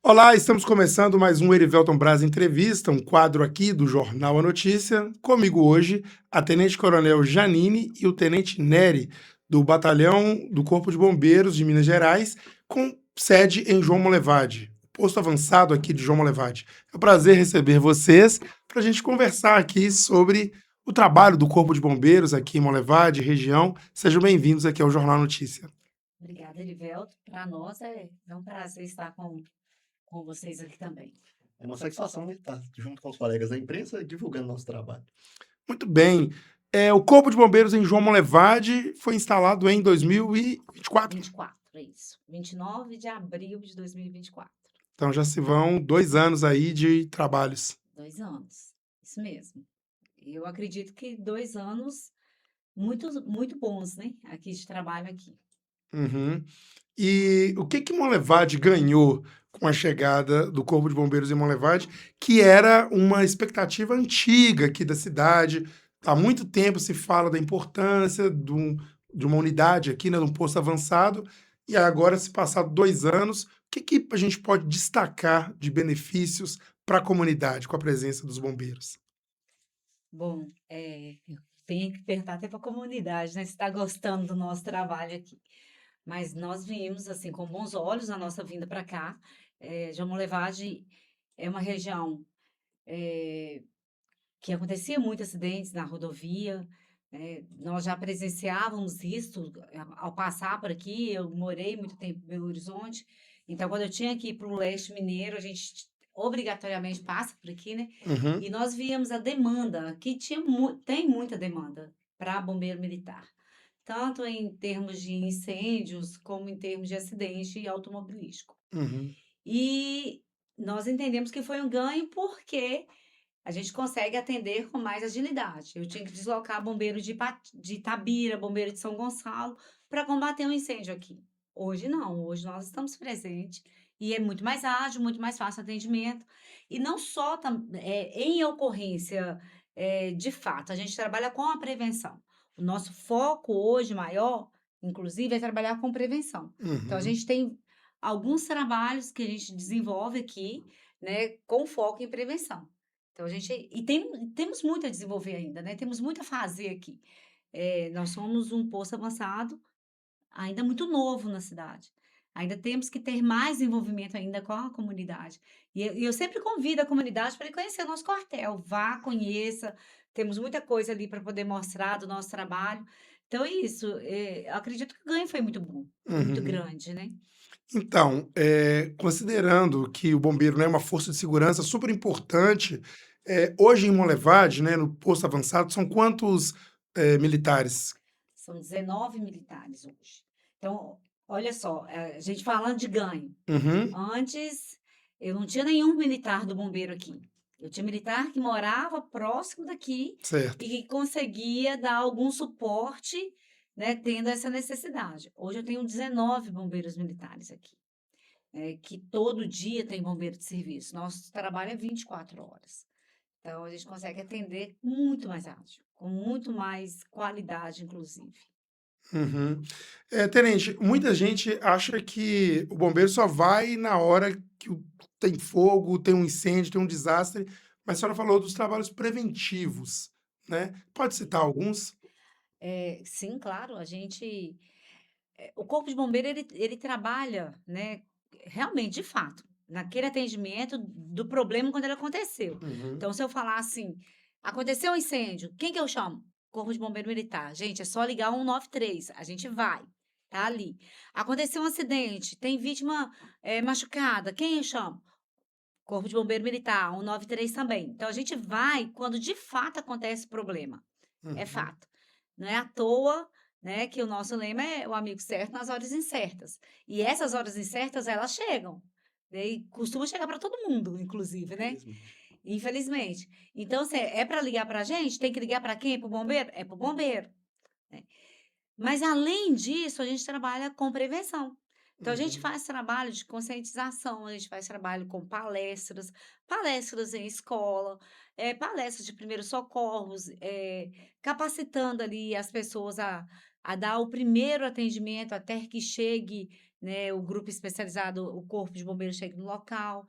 Olá, estamos começando mais um Erivelton Braz Entrevista, um quadro aqui do Jornal A Notícia. Comigo hoje, a Tenente Coronel Janine e o Tenente Nery, do Batalhão do Corpo de Bombeiros de Minas Gerais, com sede em João Monlevade, posto avançado aqui de João Monlevade. É um prazer receber vocês para a gente conversar aqui sobre o trabalho do Corpo de Bombeiros aqui em Monlevade, região. Sejam bem-vindos aqui ao Jornal A Notícia. Obrigada, Erivelto. Para nós é um prazer estar com vocês aqui também. É uma satisfação estar junto com os colegas da imprensa divulgando nosso trabalho. Muito bem. O Corpo de Bombeiros em João Monlevade foi instalado em 2024. 24, é isso. 29 de abril de 2024. Então já se vão 2 anos aí de trabalhos. 2 anos, isso mesmo. Eu acredito que 2 anos muito bons, né? Aqui de trabalho aqui. Uhum. E o que Monlevade ganhou com a chegada do Corpo de Bombeiros em Monlevade, que era uma expectativa antiga aqui da cidade. Há muito tempo se fala da importância de uma unidade aqui, né, de um posto avançado, e agora, se passar 2 anos, o que a gente pode destacar de benefícios para a comunidade com a presença dos bombeiros? Bom, eu tenho que perguntar até para a comunidade, né? Se está gostando do nosso trabalho aqui. Mas nós vimos, assim, com bons olhos a nossa vinda para cá. João Monlevade é uma região eh, que acontecia muitos acidentes na rodovia. Nós já presenciávamos isso ao passar por aqui. Eu morei muito tempo em Belo Horizonte, então quando eu tinha que ir para o leste mineiro, a gente obrigatoriamente passa por aqui, né? Uhum, E nós víamos a demanda, que tem muita demanda para bombeiro militar, tanto em termos de incêndios, como em termos de acidente automobilístico. uhum, E nós entendemos que foi um ganho porque a gente consegue atender com mais agilidade. Eu tinha que deslocar bombeiro de Itabira, bombeiro de São Gonçalo, para combater um incêndio aqui. Hoje não, hoje nós estamos presentes e é muito mais ágil, muito mais fácil o atendimento. E não só em ocorrência de fato, a gente trabalha com a prevenção. O nosso foco hoje maior, inclusive, é trabalhar com prevenção. Então, a uhum, gente tem alguns trabalhos que a gente desenvolve aqui, né, com foco em prevenção. Então a gente temos muito a desenvolver ainda, né, temos muito a fazer aqui. Nós somos um posto avançado, ainda muito novo na cidade. Ainda temos que ter mais envolvimento ainda com a comunidade. E eu sempre convido a comunidade para ir conhecer o nosso quartel. Vá, conheça, temos muita coisa ali para poder mostrar do nosso trabalho. Então é isso, eu acredito que o ganho foi muito bom, muito uhum. grande, né. Então, considerando que o bombeiro, né, é uma força de segurança super importante, hoje em Monlevade, né, no posto avançado, são quantos militares? São 19 militares hoje. Então, olha só, a gente falando de ganho. Uhum, Antes, eu não tinha nenhum militar do bombeiro aqui. Eu tinha militar que morava próximo daqui certo. e que conseguia dar algum suporte, né, tendo essa necessidade. Hoje eu tenho 19 bombeiros militares aqui, que todo dia tem bombeiro de serviço. Nosso trabalho é 24 horas. Então, a gente consegue atender muito mais ágil, com muito mais qualidade, inclusive. Uhum. Tenente, muita gente acha que o bombeiro só vai na hora que tem fogo, tem um incêndio, tem um desastre, mas a senhora falou dos trabalhos preventivos, né? Pode citar alguns? Sim, claro, o corpo de bombeiro ele trabalha, né, realmente, de fato, naquele atendimento do problema quando ele aconteceu. Uhum, Então, se eu falar assim: "Aconteceu um incêndio, quem que eu chamo?". Corpo de bombeiro militar. Gente, é só ligar o 193, a gente vai, tá ali. Aconteceu um acidente, tem vítima, machucada, quem eu chamo? Corpo de bombeiro militar, 193 também. Então a gente vai quando de fato acontece o problema. É uhum, fato. Não é à toa, né, que o nosso lema é o amigo certo nas horas incertas. E essas horas incertas, elas chegam, né, e costuma chegar para todo mundo, inclusive, né? Infelizmente. Infelizmente. Então, se é para ligar para a gente, tem que ligar para quem? Para o bombeiro? É para o bombeiro, né? Mas além disso, a gente trabalha com prevenção. Então a gente uhum, faz trabalho de conscientização, a gente faz trabalho com palestras, palestras em escola, palestras de primeiros socorros, capacitando ali as pessoas a dar o primeiro atendimento até que chegue, né, o grupo especializado, o corpo de bombeiros chegue no local,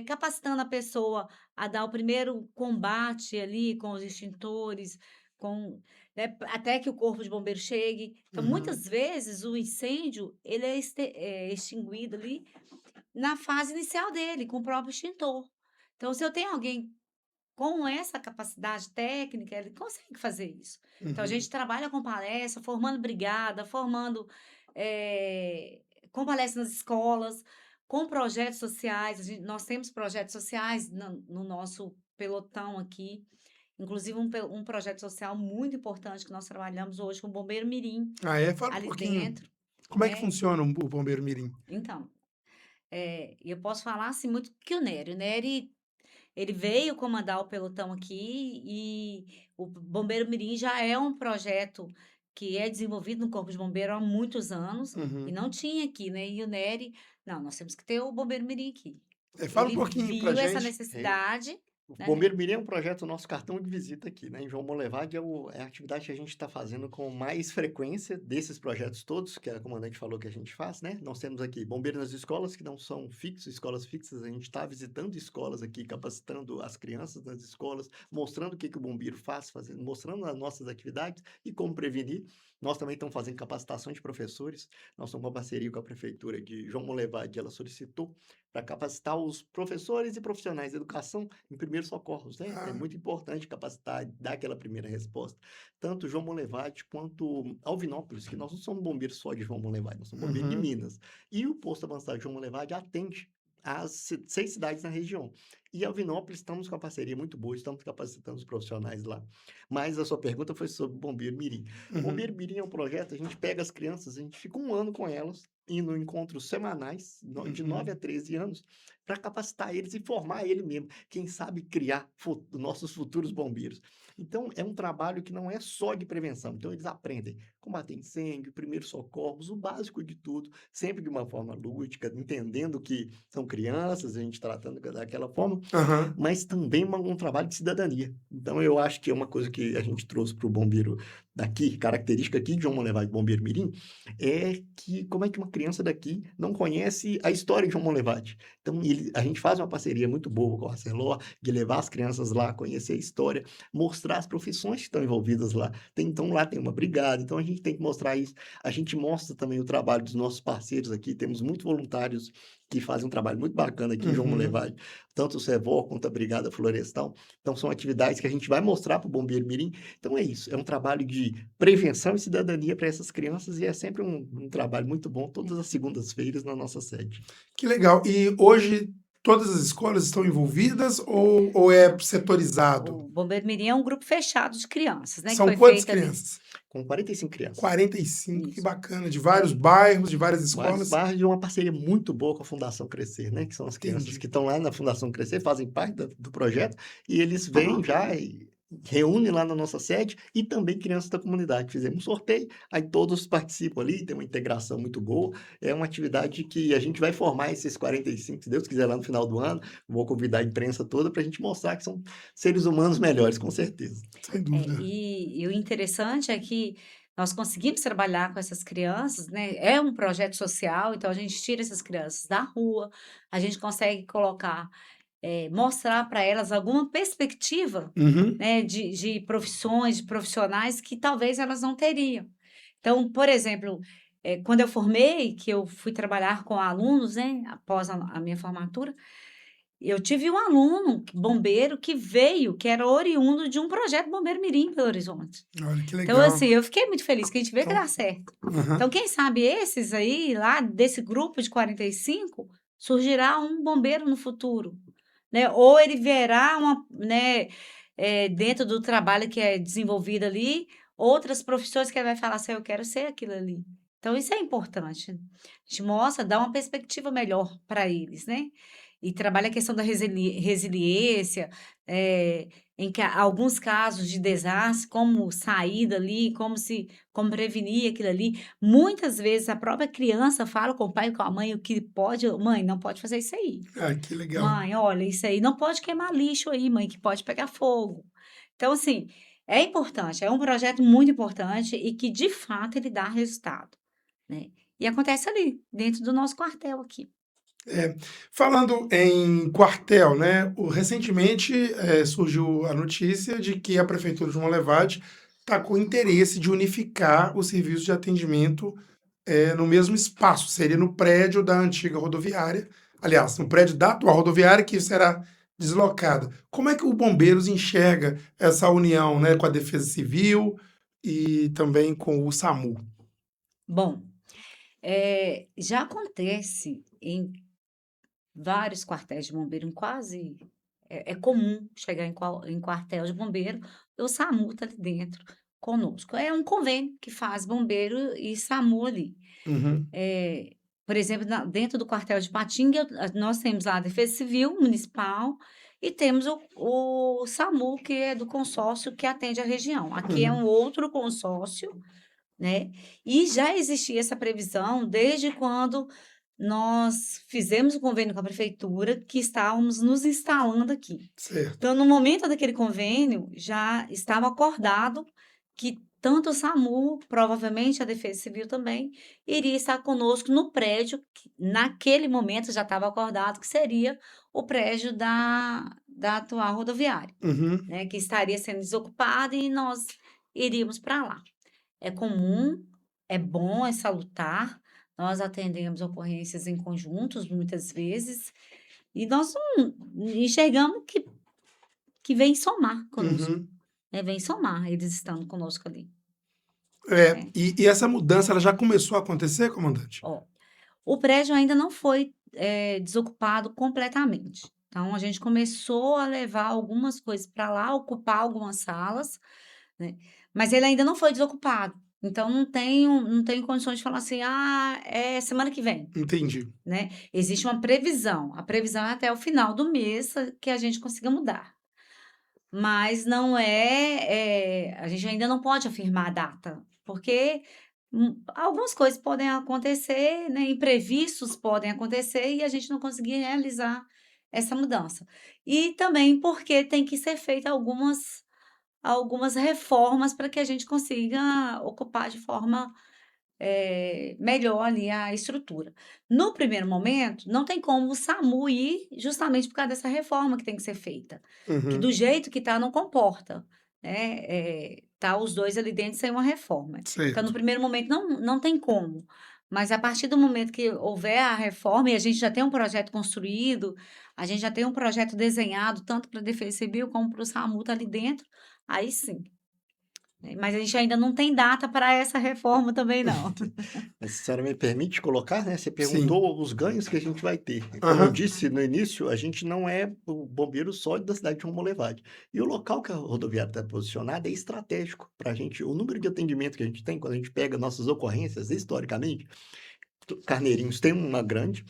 capacitando a pessoa a dar o primeiro combate ali com os extintores, com, né, até que o corpo de bombeiro chegue. Então, Uhum. muitas vezes, o incêndio ele é extinguido ali na fase inicial dele, com o próprio extintor. Então, se eu tenho alguém com essa capacidade técnica, ele consegue fazer isso. Então, a Uhum. gente trabalha com palestra, formando brigada, formando, com palestra nas escolas, com projetos sociais. Nós temos projetos sociais no nosso pelotão aqui, inclusive um projeto social muito importante que nós trabalhamos hoje com o Bombeiro Mirim, Ah, é? Fala um ali pouquinho. dentro, Como é que né? funciona o bombeiro mirim? Então, eu posso falar assim muito que o Nery ele veio comandar o pelotão aqui e o Bombeiro Mirim já é um projeto que é desenvolvido no Corpo de Bombeiro há muitos anos e Uhum. não tinha aqui, né? E o Nery, não, nós temos que ter o Bombeiro Mirim aqui. Fala um Ele pouquinho pra viu essa gente. necessidade, O né, Bombeiro Nery? Mirim é um projeto, nosso cartão de visita aqui, né? Em João Monlevade é a atividade que a gente está fazendo com mais frequência desses projetos todos, que a comandante falou que a gente faz, né? Nós temos aqui Bombeiro nas escolas, que não são fixos, escolas fixas, a gente está visitando escolas aqui, capacitando as crianças nas escolas, mostrando o que o bombeiro faz, mostrando as nossas atividades e como prevenir. Nós também estamos fazendo capacitação de professores, nós temos uma parceria com a prefeitura de João Monlevade, ela solicitou para capacitar os professores e profissionais de educação em primeiros socorros, né? É Ah, muito importante capacitar, dar aquela primeira resposta. Tanto João Monlevade quanto Alvinópolis, que nós não somos bombeiros só de João Monlevade, nós somos bombeiros de uhum. Minas. E o posto avançado de João Monlevade atende as 6 cidades na região. E Alvinópolis estamos com uma parceria muito boa, estamos capacitando os profissionais lá. Mas a sua pergunta foi sobre o Bombeiro Mirim. O Uhum. Bombeiro Mirim é um projeto, a gente pega as crianças, a gente fica um ano com elas, indo em encontros semanais, de 9 a Uhum. 13 anos, para capacitar eles e formar ele mesmo. Quem sabe criar nossos futuros bombeiros. Então, é um trabalho que não é só de prevenção. Então, eles aprendem combater incêndio, primeiros socorros, o básico de tudo, sempre de uma forma lúdica, entendendo que são crianças, a gente tratando daquela forma, Aham. mas também um trabalho de cidadania. Então, eu acho que é uma coisa que a gente trouxe para o bombeiro daqui, característica aqui de João Monlevade Bombeiro Mirim, é que como é que uma criança daqui não conhece a história de João Monlevade? Então, a gente faz uma parceria muito boa com a Arcelor, de levar as crianças lá a conhecer a história, mostrar as profissões que estão envolvidas lá. Então, lá tem uma brigada, então a gente tem que mostrar isso. A gente mostra também o trabalho dos nossos parceiros aqui, temos muitos voluntários que fazem um trabalho muito bacana aqui em João Uhum. Monlevade, tanto o SEVOR quanto a Brigada Florestal. Então, são atividades que a gente vai mostrar para o Bombeiro Mirim. Então, é isso, é um trabalho de prevenção e cidadania para essas crianças e é sempre um trabalho muito bom, todas as segundas-feiras na nossa sede. Que legal. E hoje todas as escolas estão envolvidas ou é setorizado? O Bombeiro Mirim é um grupo fechado de crianças, né? Que São foi quantas feito ali. crianças? Com 45 crianças. 45, que Isso. bacana. De vários bairros, de várias Vários escolas. bairros e uma parceria muito boa com a Fundação Crescer, né? Que são as crianças Entendi. que estão lá na Fundação Crescer, fazem parte do projeto, e eles vêm já e reúnem lá na nossa sede e também crianças da comunidade. Fizemos um sorteio, aí todos participam ali, tem uma integração muito boa. É uma atividade que a gente vai formar esses 45, se Deus quiser, lá no final do ano. Vou convidar a imprensa toda para a gente mostrar que são seres humanos melhores, com certeza. Sem dúvida. E o interessante é que nós conseguimos trabalhar com essas crianças, né? É um projeto social, então a gente tira essas crianças da rua, a gente consegue colocar, mostrar para elas alguma perspectiva, Uhum. né, de profissões, de profissionais que talvez elas não teriam. Então, por exemplo, quando eu formei, que eu fui trabalhar com alunos, né, após a minha formatura, eu tive um aluno bombeiro que veio, que era oriundo de um projeto Bombeiro Mirim em Belo Horizonte. Olha que Então, legal. assim, eu fiquei muito feliz, que a gente vê que Então, dá certo. aham. Então, quem sabe esses aí, lá desse grupo de 45, surgirá um bombeiro no futuro, né? Ou ele verá né, dentro do trabalho que é desenvolvido ali, outras profissões que ele vai falar assim, eu quero ser aquilo ali. Então, isso é importante. A gente mostra, dá uma perspectiva melhor para eles, né? E trabalha a questão da resiliência, em alguns casos de desastre, como sair dali, como prevenir aquilo ali. Muitas vezes a própria criança fala com o pai e com a mãe o que pode, mãe, não pode fazer isso aí. Ah, que legal. Mãe, olha, isso aí não pode queimar lixo aí, mãe, que pode pegar fogo. Então, assim, É importante, é um projeto muito importante e que, de fato, ele dá resultado, né. E acontece ali, dentro do nosso quartel aqui. É, falando em quartel, né, recentemente surgiu a notícia de que a Prefeitura de Monlevade está com interesse de unificar o serviço de atendimento no mesmo espaço, seria no prédio da antiga rodoviária, aliás, no prédio da atual rodoviária, que será deslocada. Como é que o Bombeiros enxerga essa união, né, com a Defesa Civil e também com o SAMU? Bom, já acontece em vários quartéis de bombeiro, em quase é comum chegar em quartel de bombeiro, o SAMU tá ali dentro conosco. É um convênio que faz bombeiro e SAMU ali. Uhum, Por exemplo, dentro do quartel de Patinga, nós temos lá a Defesa Civil Municipal e temos o SAMU, que é do consórcio que atende a região. Aqui é uhum, um outro consórcio, né, e já existia essa previsão desde quando nós fizemos o convênio com a prefeitura, que estávamos nos instalando aqui. certo. Então, no momento daquele convênio, já estava acordado que tanto o SAMU, provavelmente a Defesa Civil também, iria estar conosco no prédio que naquele momento já estava acordado que seria o prédio da atual rodoviária, Uhum, né, que estaria sendo desocupado e nós iríamos para lá. É comum, é bom, é salutar. Nós atendemos ocorrências em conjuntos muitas vezes, e nós não enxergamos que vem somar conosco, uhum. né, vem somar eles estando conosco ali, É, né. e essa mudança ela já começou a acontecer, comandante? Ó, o prédio ainda não foi, desocupado completamente, então a gente começou a levar algumas coisas para lá, ocupar algumas salas, né, mas ele ainda não foi desocupado, então não tenho condições de falar assim: "Ah, é semana que vem", Entendi. né. Existe uma previsão, a previsão é até o final do mês que a gente consiga mudar. Mas não a gente ainda não pode afirmar a data, porque, algumas coisas podem acontecer, né, imprevistos podem acontecer e a gente não conseguir realizar essa mudança. E também porque tem que ser feita algumas reformas para que a gente consiga ocupar de forma melhor ali a estrutura. No primeiro momento, não tem como o SAMU ir, justamente por causa dessa reforma que tem que ser feita, que do Uhum, jeito que está não comporta, né, tá os 2 ali dentro sem uma reforma. Então no certo. primeiro momento não tem como, mas a partir do momento que houver a reforma e a gente já tem um projeto construído, a gente já tem um projeto desenhado tanto para a Defesa Civil como para o SAMU tá ali dentro, aí sim, né, mas a gente ainda não tem data para essa reforma também não. Mas se a senhora me permite colocar, né, você Sim. perguntou os ganhos que a gente vai ter. Como eu Aham. disse no início, a gente não é o bombeiro só da cidade de Romolevade. E o local que a rodoviária está posicionada é estratégico para a gente. O número de atendimento que a gente tem, quando a gente pega nossas ocorrências, historicamente, Carneirinhos tem uma grande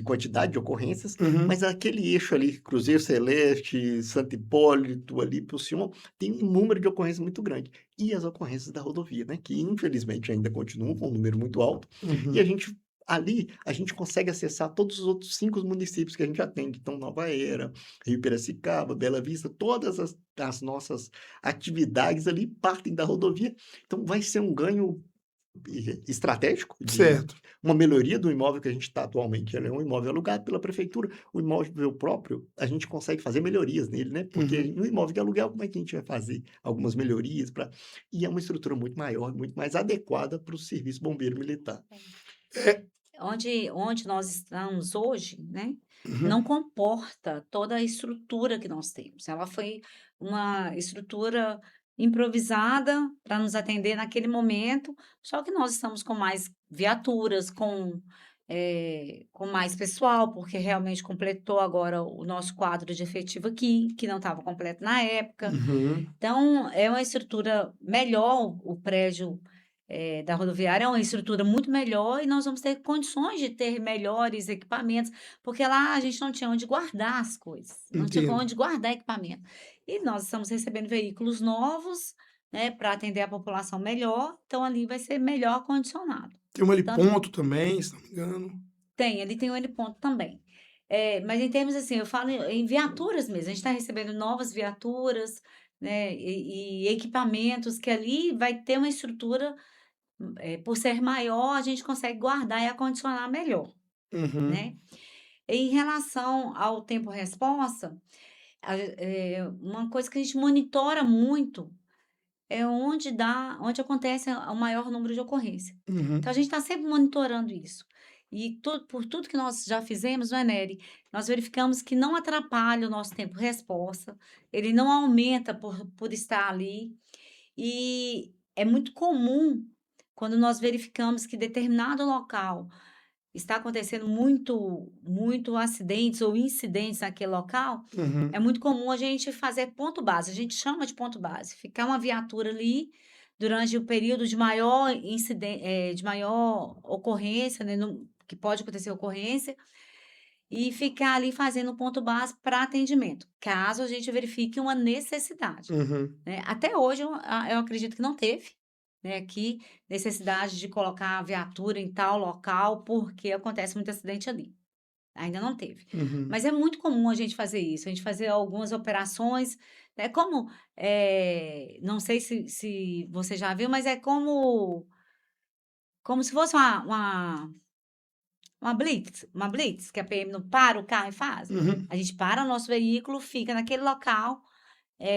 quantidade de ocorrências, Uhum. mas aquele eixo ali, Cruzeiro Celeste, Santo Hipólito, ali por cima, tem um número de ocorrências muito grande. E as ocorrências da rodovia, né, que infelizmente ainda continuam com um número muito alto, e Uhum. a gente consegue acessar todos os outros 5 municípios que a gente atende, então Nova Era, Rio Piracicaba, Bela Vista, todas as nossas atividades ali partem da rodovia, então vai ser um ganho estratégico de Certo. uma melhoria do imóvel que a gente está atualmente. Ele é um imóvel alugado pela prefeitura, o imóvel próprio, a gente consegue fazer melhorias nele, né, porque Uhum. no imóvel de aluguel, como é que a gente vai fazer algumas melhorias para e é uma estrutura muito maior, muito mais adequada para o serviço bombeiro militar. É. Onde nós estamos hoje, né, não Uhum. comporta toda a estrutura que nós temos. Ela foi uma estrutura improvisada para nos atender naquele momento, só que nós estamos com mais viaturas, com mais pessoal, porque realmente completou agora o nosso quadro de efetivo aqui, que não estava completo na época. Uhum. Então, é uma estrutura melhor, o prédio, da rodoviária é uma estrutura muito melhor e nós vamos ter condições de ter melhores equipamentos, porque lá a gente não tinha onde guardar as coisas, não tinha Entendo. onde guardar equipamento. E nós estamos recebendo veículos novos, né, para atender a população melhor, então ali vai ser melhor condicionado. Tem um Tanto heliponto também, se não me engano. ali tem o heliponto também. Mas em termos assim, eu falo em viaturas mesmo, a gente está recebendo novas viaturas, né, e equipamentos que ali vai ter uma estrutura, por ser maior, a gente consegue guardar e acondicionar melhor, Uhum, né. Em relação ao tempo-resposta, uma coisa que a gente monitora muito é onde acontece o maior número de ocorrência. Então a uhum, gente está sempre monitorando isso. E por tudo que nós já fizemos, não é, Nery, nós verificamos que não atrapalha o nosso tempo-resposta, ele não aumenta por estar ali, e é muito comum quando nós verificamos que determinado local está acontecendo muito acidentes ou incidentes naquele local, é uhum, muito comum a gente fazer ponto base, a gente chama de ponto base, ficar uma viatura ali durante o período de maior de maior ocorrência, né, que pode acontecer ocorrência, e ficar ali fazendo ponto base para atendimento, caso a gente verifique uma necessidade, uhum. né. Até hoje eu acredito que não teve, né, aqui, necessidade de colocar a viatura em tal local, porque acontece muito acidente ali. Ainda não teve. Uhum. Mas é muito comum a gente fazer isso, a gente fazer algumas operações, né, como, não sei se você já viu, mas é como se fosse uma blitz, que a PM não para o carro e faz. Uhum. A gente para o nosso veículo, fica naquele local,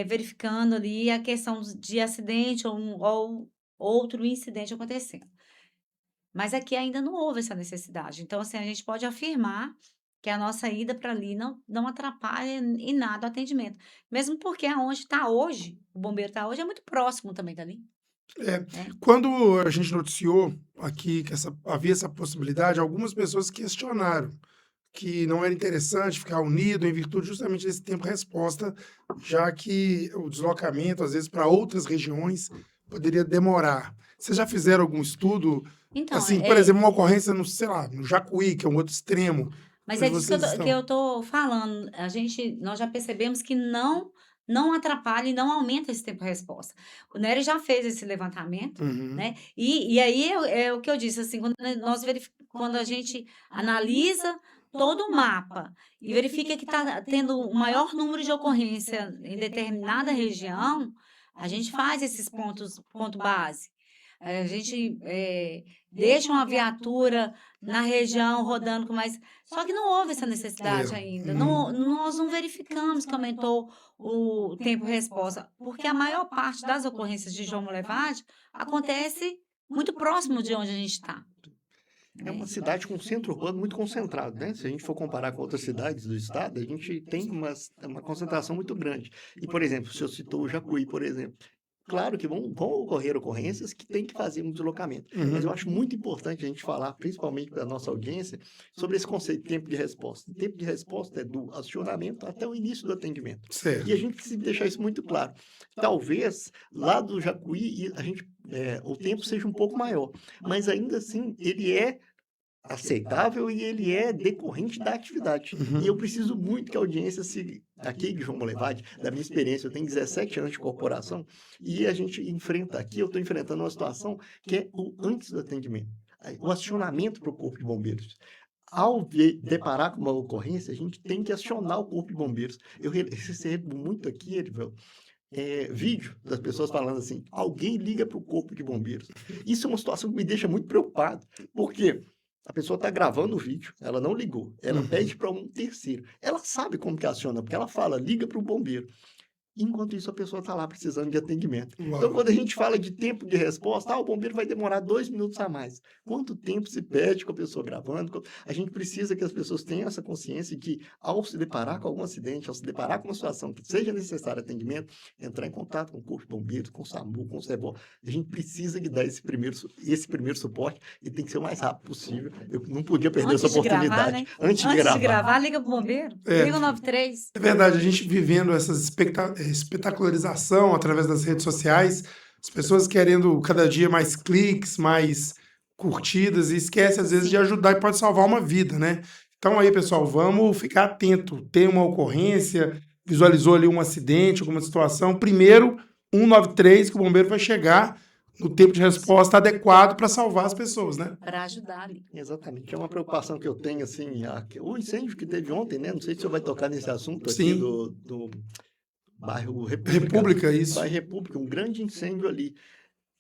verificando ali a questão de acidente ou outro incidente acontecendo. Mas aqui ainda não houve essa necessidade. Então, assim, a gente pode afirmar que a nossa ida para ali não atrapalha em nada o atendimento. Mesmo porque aonde está hoje, o bombeiro está hoje, é muito próximo também dali, É, né. quando a gente noticiou aqui que havia essa possibilidade, algumas pessoas questionaram que não era interessante ficar unido em virtude justamente desse tempo-resposta, já que o deslocamento, às vezes, para outras regiões poderia demorar. Vocês já fizeram algum estudo, Então, assim, por exemplo, uma ocorrência no, sei lá, no Jacuí, que é um outro extremo, mas onde é disso que eu vocês tô que estão? eu tô falando, nós já percebemos que não atrapalha e não aumenta esse tempo-resposta. O Nery já fez esse levantamento, Uhum, né, e aí é o que eu disse, assim, quando a gente analisa todo o mapa e verifica que está tendo um maior número de ocorrência em determinada região, a gente faz esses ponto base. A gente, deixa uma viatura na região rodando com mais, só que não houve essa é, necessidade ainda, uhum, nós não verificamos que aumentou o tempo-resposta, porque a maior parte das ocorrências de João Molevade acontece muito próximo de onde a gente está, É uma né. cidade com centro urbano muito concentrado, né? Se a gente for comparar com outras cidades do estado, a gente tem uma concentração muito grande. E, por exemplo, o senhor citou o Jacuí, por exemplo. Claro que vão ocorrer ocorrências que tem que fazer um deslocamento, mas eu uhum, acho muito importante a gente falar, principalmente para a nossa audiência, sobre esse conceito de tempo de resposta. O tempo de resposta é do acionamento até o início do atendimento. E a certo. gente precisa deixar isso muito claro. Talvez lá do Jacuí o tempo seja um pouco maior, mas ainda assim ele é aceitável e ele é decorrente da atividade. E eu Uhum, preciso muito que a audiência se aqui de João Molevade, da minha experiência, eu tenho 17 anos de corporação e a gente enfrenta aqui, eu estou enfrentando uma situação que é o antes do atendimento, o acionamento para o corpo de bombeiros. Ao deparar com uma ocorrência, a gente tem que acionar o corpo de bombeiros. Eu recebo muito aqui, Erivel, vídeo das pessoas falando assim: alguém liga para o corpo de bombeiros. Isso é uma situação que me deixa muito preocupado, porque a pessoa está gravando o vídeo, ela não ligou, ela pede uhum, para um terceiro. Ela sabe como que aciona, porque ela fala, liga para o bombeiro. Enquanto isso, a pessoa está lá precisando de atendimento. Então, uau. quando a gente fala de tempo de resposta, o bombeiro vai demorar 2 minutos a mais. Quanto tempo se perde com a pessoa gravando? A gente precisa que as pessoas tenham essa consciência de que, ao se deparar com algum acidente, ao se deparar com uma situação que seja necessário atendimento, entrar em contato com o Corpo de Bombeiros, com o SAMU, com o CEBOL. A gente precisa de dar esse primeiro suporte e tem que ser o mais rápido possível. Eu não podia perder essa Antes de gravar, oportunidade né, antes de antes de gravar. gravar liga para o bombeiro, É, liga o 93. é verdade, a gente vivendo essa espetacularização através das redes sociais, as pessoas querendo cada dia mais cliques, mais curtidas, e esquece às vezes de Sim. ajudar e pode salvar uma vida, né? Então aí, pessoal, vamos ficar atento. Tem uma ocorrência, visualizou ali um acidente, alguma situação, primeiro 193 que o bombeiro vai chegar no tempo de resposta adequado para salvar as pessoas, né? Para ajudar ali. Exatamente, é uma preocupação que eu tenho, assim, o incêndio que teve ontem, né, não sei se o senhor vai tocar nesse assunto aqui Sim. bairro República. República, isso. Bairro República, um grande incêndio ali.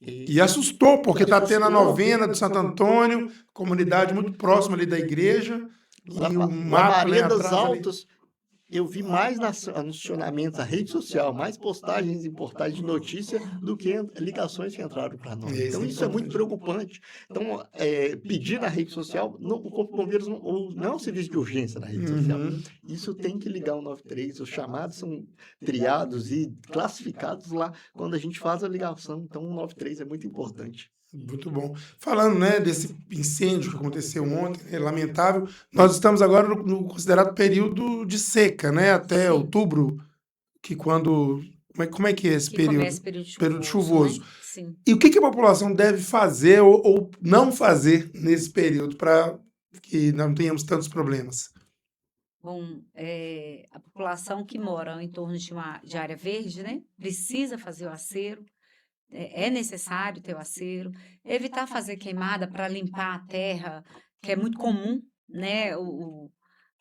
E assustou, porque está tendo a assustou. novena de Santo Antônio, comunidade muito próxima ali da igreja, Lá, e o mato, né, Labaredas atrás ali. Altas, eu vi mais anunciamentos na rede social, mais postagens em portais de notícia do que ligações que entraram para nós. Isso Então, é isso é muito importante. preocupante. Então, pedir na rede social, o Corpo de Bombeiros não é um serviço de urgência na rede social. Uhum. Isso tem que ligar o 93, os chamados são triados e classificados lá quando a gente faz a ligação. Então, o 93 é muito importante. Muito bom. Falando, né, desse incêndio que aconteceu ontem, é lamentável, nós estamos agora no considerado período de seca, né, até Sim. outubro, que quando... Como é que é esse Que período? começa o período Período chuvoso, chuvoso. né? Sim. E o que a população deve fazer ou não fazer nesse período para que não tenhamos tantos problemas? Bom, a população que mora em torno de área verde, né, precisa fazer o acero, é necessário ter o acero, evitar fazer queimada para limpar a terra, que é muito comum, né,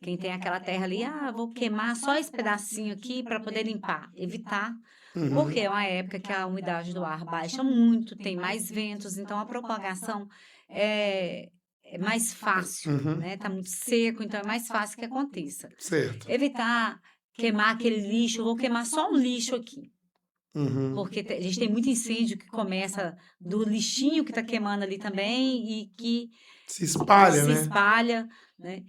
quem tem aquela terra ali, vou queimar só esse pedacinho aqui para poder limpar, evitar, porque é uma época que a umidade do ar baixa muito, tem mais ventos, então a propagação é mais fácil, Uhum. né? Tá muito seco, então é mais fácil que aconteça. Certo. Evitar queimar aquele lixo, vou queimar só um lixo aqui, Uhum. porque a gente tem muito incêndio que começa do lixinho que está queimando ali também e que Se espalha, se né? espalha, né?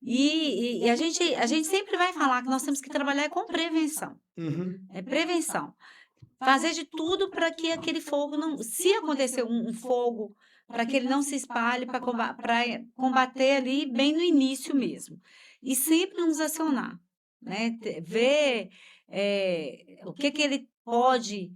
E a gente sempre vai falar que nós temos que trabalhar com prevenção. Uhum. É prevenção. Fazer de tudo para que aquele fogo não... Se acontecer um fogo, para que ele não se espalhe, para combater ali bem no início mesmo. E sempre nos acionar, né? Ver o que ele pode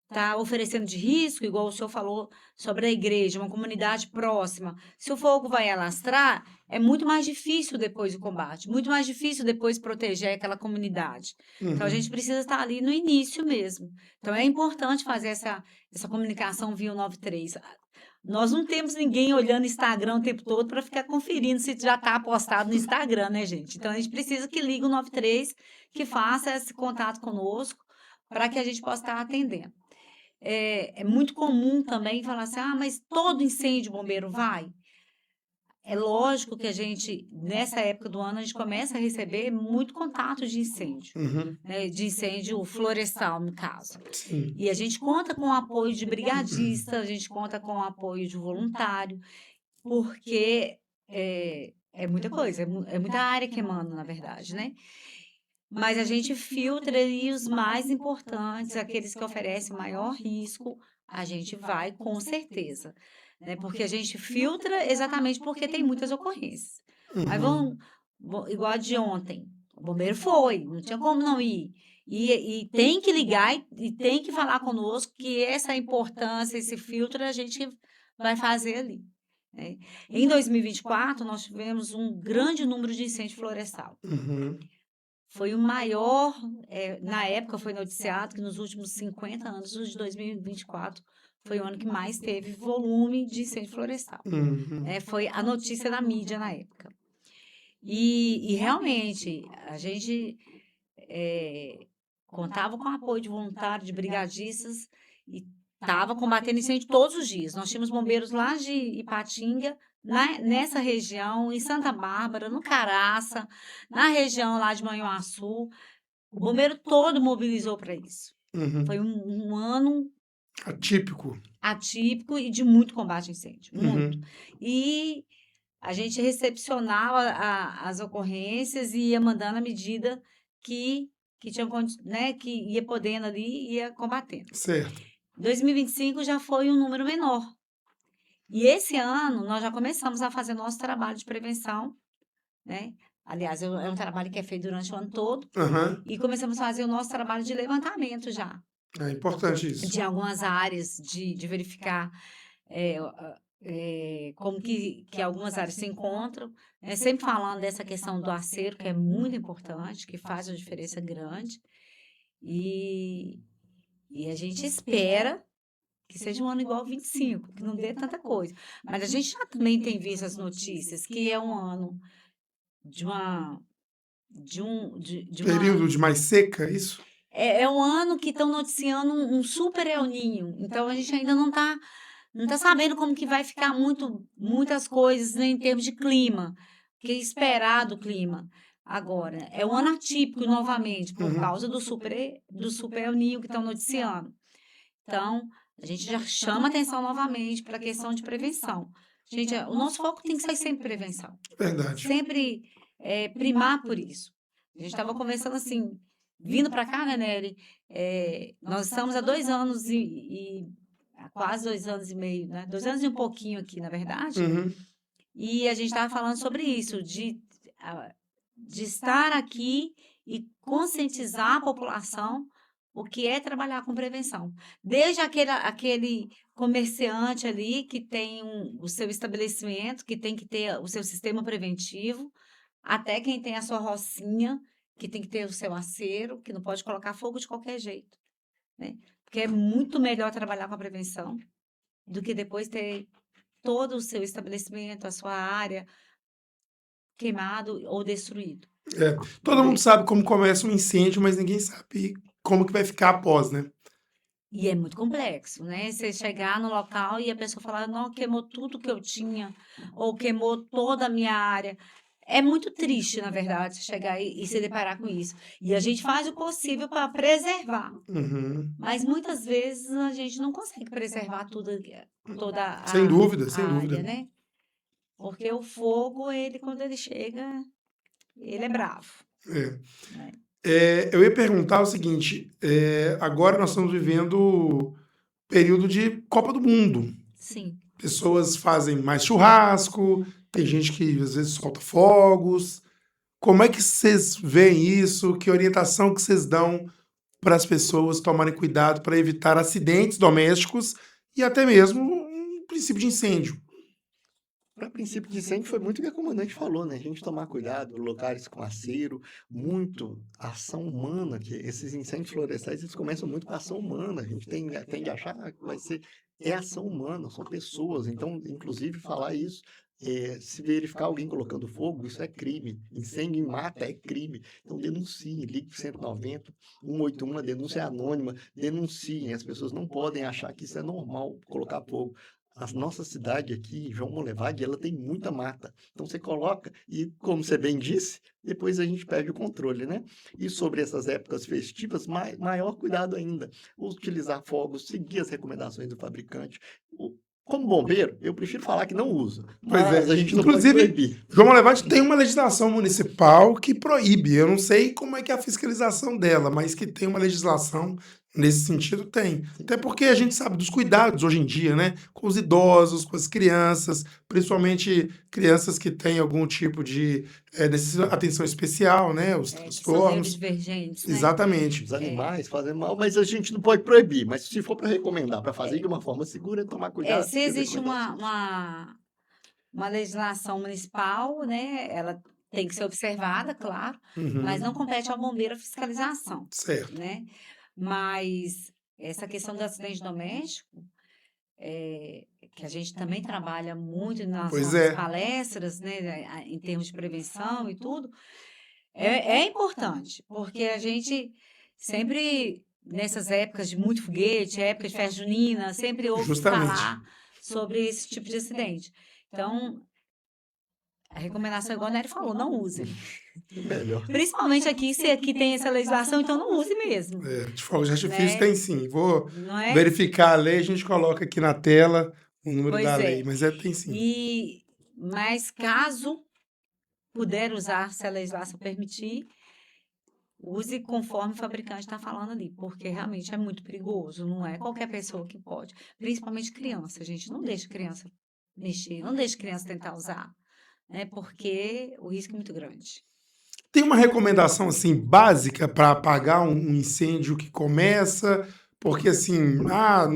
tá oferecendo de risco, igual o senhor falou sobre a igreja, uma comunidade próxima. Se o fogo vai alastrar, é muito mais difícil depois o combate, muito mais difícil depois proteger aquela comunidade. Então, a gente precisa estar ali no início mesmo. Então, é importante fazer essa comunicação via o 93. Nós não temos ninguém olhando Instagram o tempo todo para ficar conferindo se já está postado no Instagram, né, gente? Então, a gente precisa que ligue o 93, que faça esse contato conosco, para que a gente possa estar atendendo. É muito comum também falar assim, mas todo incêndio bombeiro vai? É lógico que a gente, nessa época do ano, a gente começa a receber muito contato de incêndio, Uhum. né, de incêndio florestal, no caso. Sim. E a gente conta com o apoio de brigadista, a gente conta com o apoio de voluntário, porque é muita coisa, é muita área queimando, na verdade, né? Mas a gente filtra ali os mais importantes, aqueles que oferecem maior risco, a gente vai com certeza, né? Porque a gente filtra exatamente porque tem muitas ocorrências. Aí Uhum. igual a de ontem, o bombeiro foi, não tinha como não ir. E tem que ligar e tem que falar conosco que essa importância, esse filtro, a gente vai fazer ali, né? Em 2024, nós tivemos um grande número de incêndio florestal. Uhum. Foi o maior, na época foi noticiado que nos últimos 50 anos, os de 2024, foi o ano que mais teve volume de incêndio florestal. Uhum. Foi a notícia da mídia na época. E realmente, a gente contava com o apoio de voluntários, de brigadistas, e estava combatendo incêndio todos os dias. Nós tínhamos bombeiros lá de Ipatinga, nessa região, em Santa Bárbara, no Caraça, na região lá de Manhuaçu. O bombeiro todo mobilizou para isso. Uhum. Foi um ano Atípico. atípico e de muito combate a incêndio, muito. Uhum. E a gente recepcionava as ocorrências e ia mandando à medida que tinha, né, que ia podendo ali e ia combatendo. Certo. 2025 já foi um número menor. E esse ano nós já começamos a fazer nosso trabalho de prevenção, né? Aliás, é um trabalho que é feito durante o ano todo. Uhum. E começamos a fazer o nosso trabalho de levantamento já, É importante isso. de algumas áreas, de verificar como que algumas áreas se encontram, né? Sempre falando dessa questão do acero, que é muito importante, que faz uma diferença grande. E a gente espera que seja um ano igual ao 25, que não dê tanta coisa. Mas a gente já também tem visto as notícias que é um ano de uma de Período de mais seca, isso? é um ano que estão noticiando um super El Ninho, então a gente ainda não tá sabendo como que vai ficar muitas coisas, né, em termos de clima, o que esperar do clima. Agora, é um ano atípico novamente, por Uhum. causa do super El Ninho que estão noticiando. Então, a gente já chama atenção novamente para a questão de prevenção. Gente, o nosso foco tem que ser sempre prevenção. Verdade. Sempre primar por isso. A gente estava conversando assim, vindo para cá, né, Nery? Nós estamos há 2 anos há quase 2 anos e meio, né? 2 anos e um pouquinho aqui, na verdade. Uhum. E a gente estava falando sobre isso, de estar aqui e conscientizar a população o que é trabalhar com prevenção. Desde aquele comerciante ali que tem o seu estabelecimento, que tem que ter o seu sistema preventivo, até quem tem a sua rocinha, que tem que ter o seu acero, que não pode colocar fogo de qualquer jeito, né? Porque é muito melhor trabalhar com a prevenção do que depois ter todo o seu estabelecimento, a sua área queimado ou destruído. Todo mundo Né? sabe como começa um incêndio, mas ninguém sabe como que vai ficar após, né? E é muito complexo, né? Você chegar no local e a pessoa falar, não, queimou tudo que eu tinha, ou queimou toda a minha área. É muito triste, na verdade, chegar e se deparar com isso. E a gente faz o possível para preservar. Uhum. Mas muitas vezes a gente não consegue preservar toda Sem dúvida, a sem área, dúvida. né? Porque o fogo, quando ele chega, ele é bravo. É. Né? Eu ia perguntar o seguinte: agora nós estamos vivendo período de Copa do Mundo. Sim. Pessoas fazem mais churrasco, tem gente que às vezes solta fogos. Como é que vocês veem isso? Que orientação que vocês dão para as pessoas tomarem cuidado para evitar acidentes domésticos e até mesmo um princípio de incêndio? Para princípio de incêndio foi muito o que a comandante falou, né? A gente tomar cuidado, locais com acero, muito ação humana, que esses incêndios florestais eles começam muito com ação humana. A gente tende a achar que vai ser ação humana, são pessoas. Então, inclusive, falar isso, se verificar alguém colocando fogo, isso é crime. Incêndio em mata é crime. Então, denunciem, ligue para 190, 181, a denúncia é anônima, denunciem. As pessoas não podem achar que isso é normal, colocar fogo. A nossa cidade aqui, João Molevade, ela tem muita mata. Então você coloca e, como você bem disse, depois a gente perde o controle, né? E sobre essas épocas festivas, maior cuidado ainda. Utilizar fogos, seguir as recomendações do fabricante. Como bombeiro, eu prefiro falar que não usa, Pois mas é. a gente não pode Inclusive, proibir. João Molevade tem uma legislação municipal que proíbe. Eu não sei como é que é a fiscalização dela, mas que tem uma legislação nesse sentido, tem. Até porque a gente sabe dos cuidados hoje em dia, né? Com os idosos, com as crianças, principalmente crianças que têm algum tipo de atenção especial, né? Os Que são transtornos. neurodivergentes, né? Exatamente. Os animais fazem mal, mas a gente não pode proibir. Mas se for para recomendar, para fazer de uma forma segura, é tomar cuidado. Se existe uma legislação municipal, né, ela tem que ser observada, claro, mas Uhum. não compete ao bombeiro a fiscalização, Certo. né? Mas essa questão do acidente doméstico, que a gente também trabalha muito nas Pois nossas é. palestras, né, em termos de prevenção e tudo, é importante, porque a gente sempre, nessas épocas de muito foguete, época de festa junina, sempre ouve Justamente. falar sobre esse tipo de acidente. Então, a recomendação, igual a Nery falou, não usem. Melhor. Principalmente aqui, se aqui tem essa legislação, então não use mesmo. De fogos de artifício Né? tem sim. Vou Não é? verificar a lei, a gente coloca aqui na tela o número Pois da é. lei, mas tem sim. Mas caso puder usar, se a legislação permitir, use conforme o fabricante está falando ali, porque realmente é muito perigoso, não é qualquer pessoa que pode. Principalmente criança, gente, não deixa criança mexer, não deixa criança tentar usar, né? Porque o risco é muito grande. Tem uma recomendação assim básica para apagar um incêndio que começa, porque assim,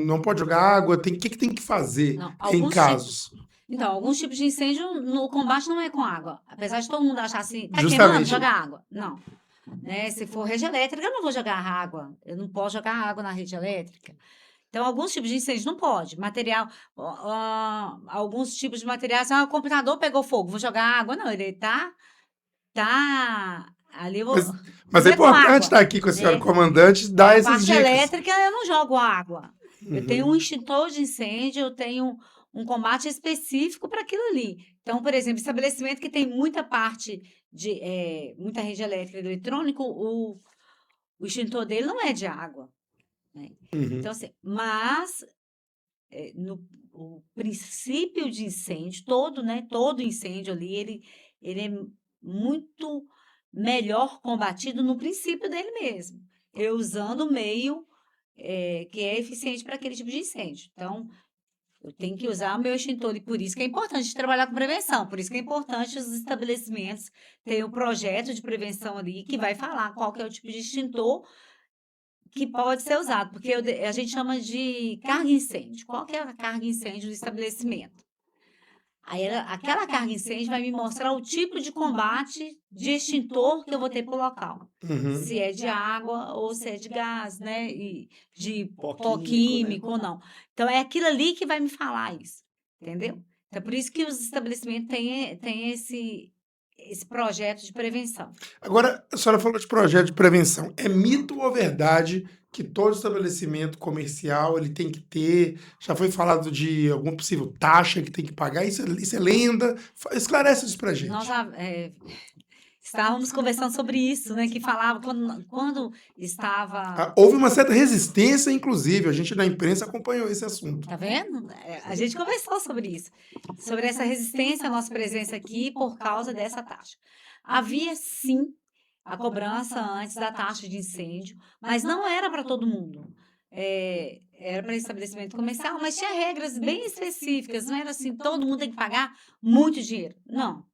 não pode jogar água, o que tem que fazer Não, em alguns casos? Então, alguns tipos de incêndio, no combate não é com água. Apesar de todo mundo achar assim, tá Justamente. queimando, joga água. Não. Né? Se for rede elétrica, eu não vou jogar água. Eu não posso jogar água na rede elétrica. Então, alguns tipos de incêndio não pode. Material, alguns tipos de materiais, o computador pegou fogo, vou jogar água. Não, ele tá ali eu vou. Mas Não é é com importante água, estar aqui com a senhora né? comandante, A dar essas parte dicas. elétrica eu não jogo água. Eu tenho um Uhum, extintor de incêndio, eu tenho um combate específico para aquilo ali. Então, por exemplo, estabelecimento que tem muita parte de muita rede elétrica e eletrônico, o extintor dele não é de água, né? uhum, Então, assim, mas no o princípio de incêndio, todo, né, todo incêndio ali, ele é muito melhor combatido no princípio dele mesmo. Eu usando o meio que é eficiente para aquele tipo de incêndio. Então, eu tenho que usar o meu extintor e por isso que é importante trabalhar com prevenção, por isso que é importante os estabelecimentos terem um projeto de prevenção ali que vai falar qual que é o tipo de extintor que pode ser usado, porque a gente chama de carga incêndio. Qual que é a carga incêndio do estabelecimento? Aí aquela carga incêndio vai me mostrar o tipo de combate de extintor que eu vou ter para o local. uhum. Se é de água ou se é de gás, né? E de Pó pó químico, né? químico ou não. Então é aquilo ali que vai me falar isso, entendeu? Então, é por isso que os estabelecimentos têm esse projeto de prevenção. Agora, a senhora falou de projeto de prevenção. É mito ou verdade que todo estabelecimento comercial ele tem que ter? Já foi falado de alguma possível taxa que tem que pagar? Isso é lenda? Esclarece isso pra Nós gente. já estávamos conversando sobre isso, né? Que falava quando estava. Houve uma certa resistência, inclusive. A gente na imprensa acompanhou esse assunto. Tá vendo? A gente conversou sobre isso, sobre essa resistência à nossa presença aqui por causa dessa taxa. Havia sim a cobrança antes da taxa de incêndio, mas não era para todo mundo. Era para estabelecimento comercial, mas tinha regras bem específicas, não era assim, todo mundo tem que pagar muito dinheiro. Não,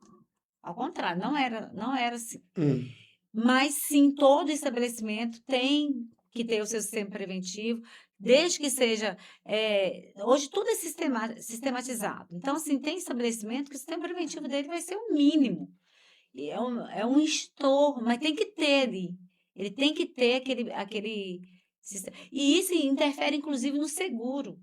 ao contrário, não era assim. Hum, Mas sim, todo estabelecimento tem que ter o seu sistema preventivo, desde que seja. Hoje tudo é sistematizado. Então, assim, tem estabelecimento que o sistema preventivo dele vai ser o mínimo. E é um estouro, mas tem que ter ali. Ele tem que ter aquele sistema. E isso interfere, inclusive, no seguro,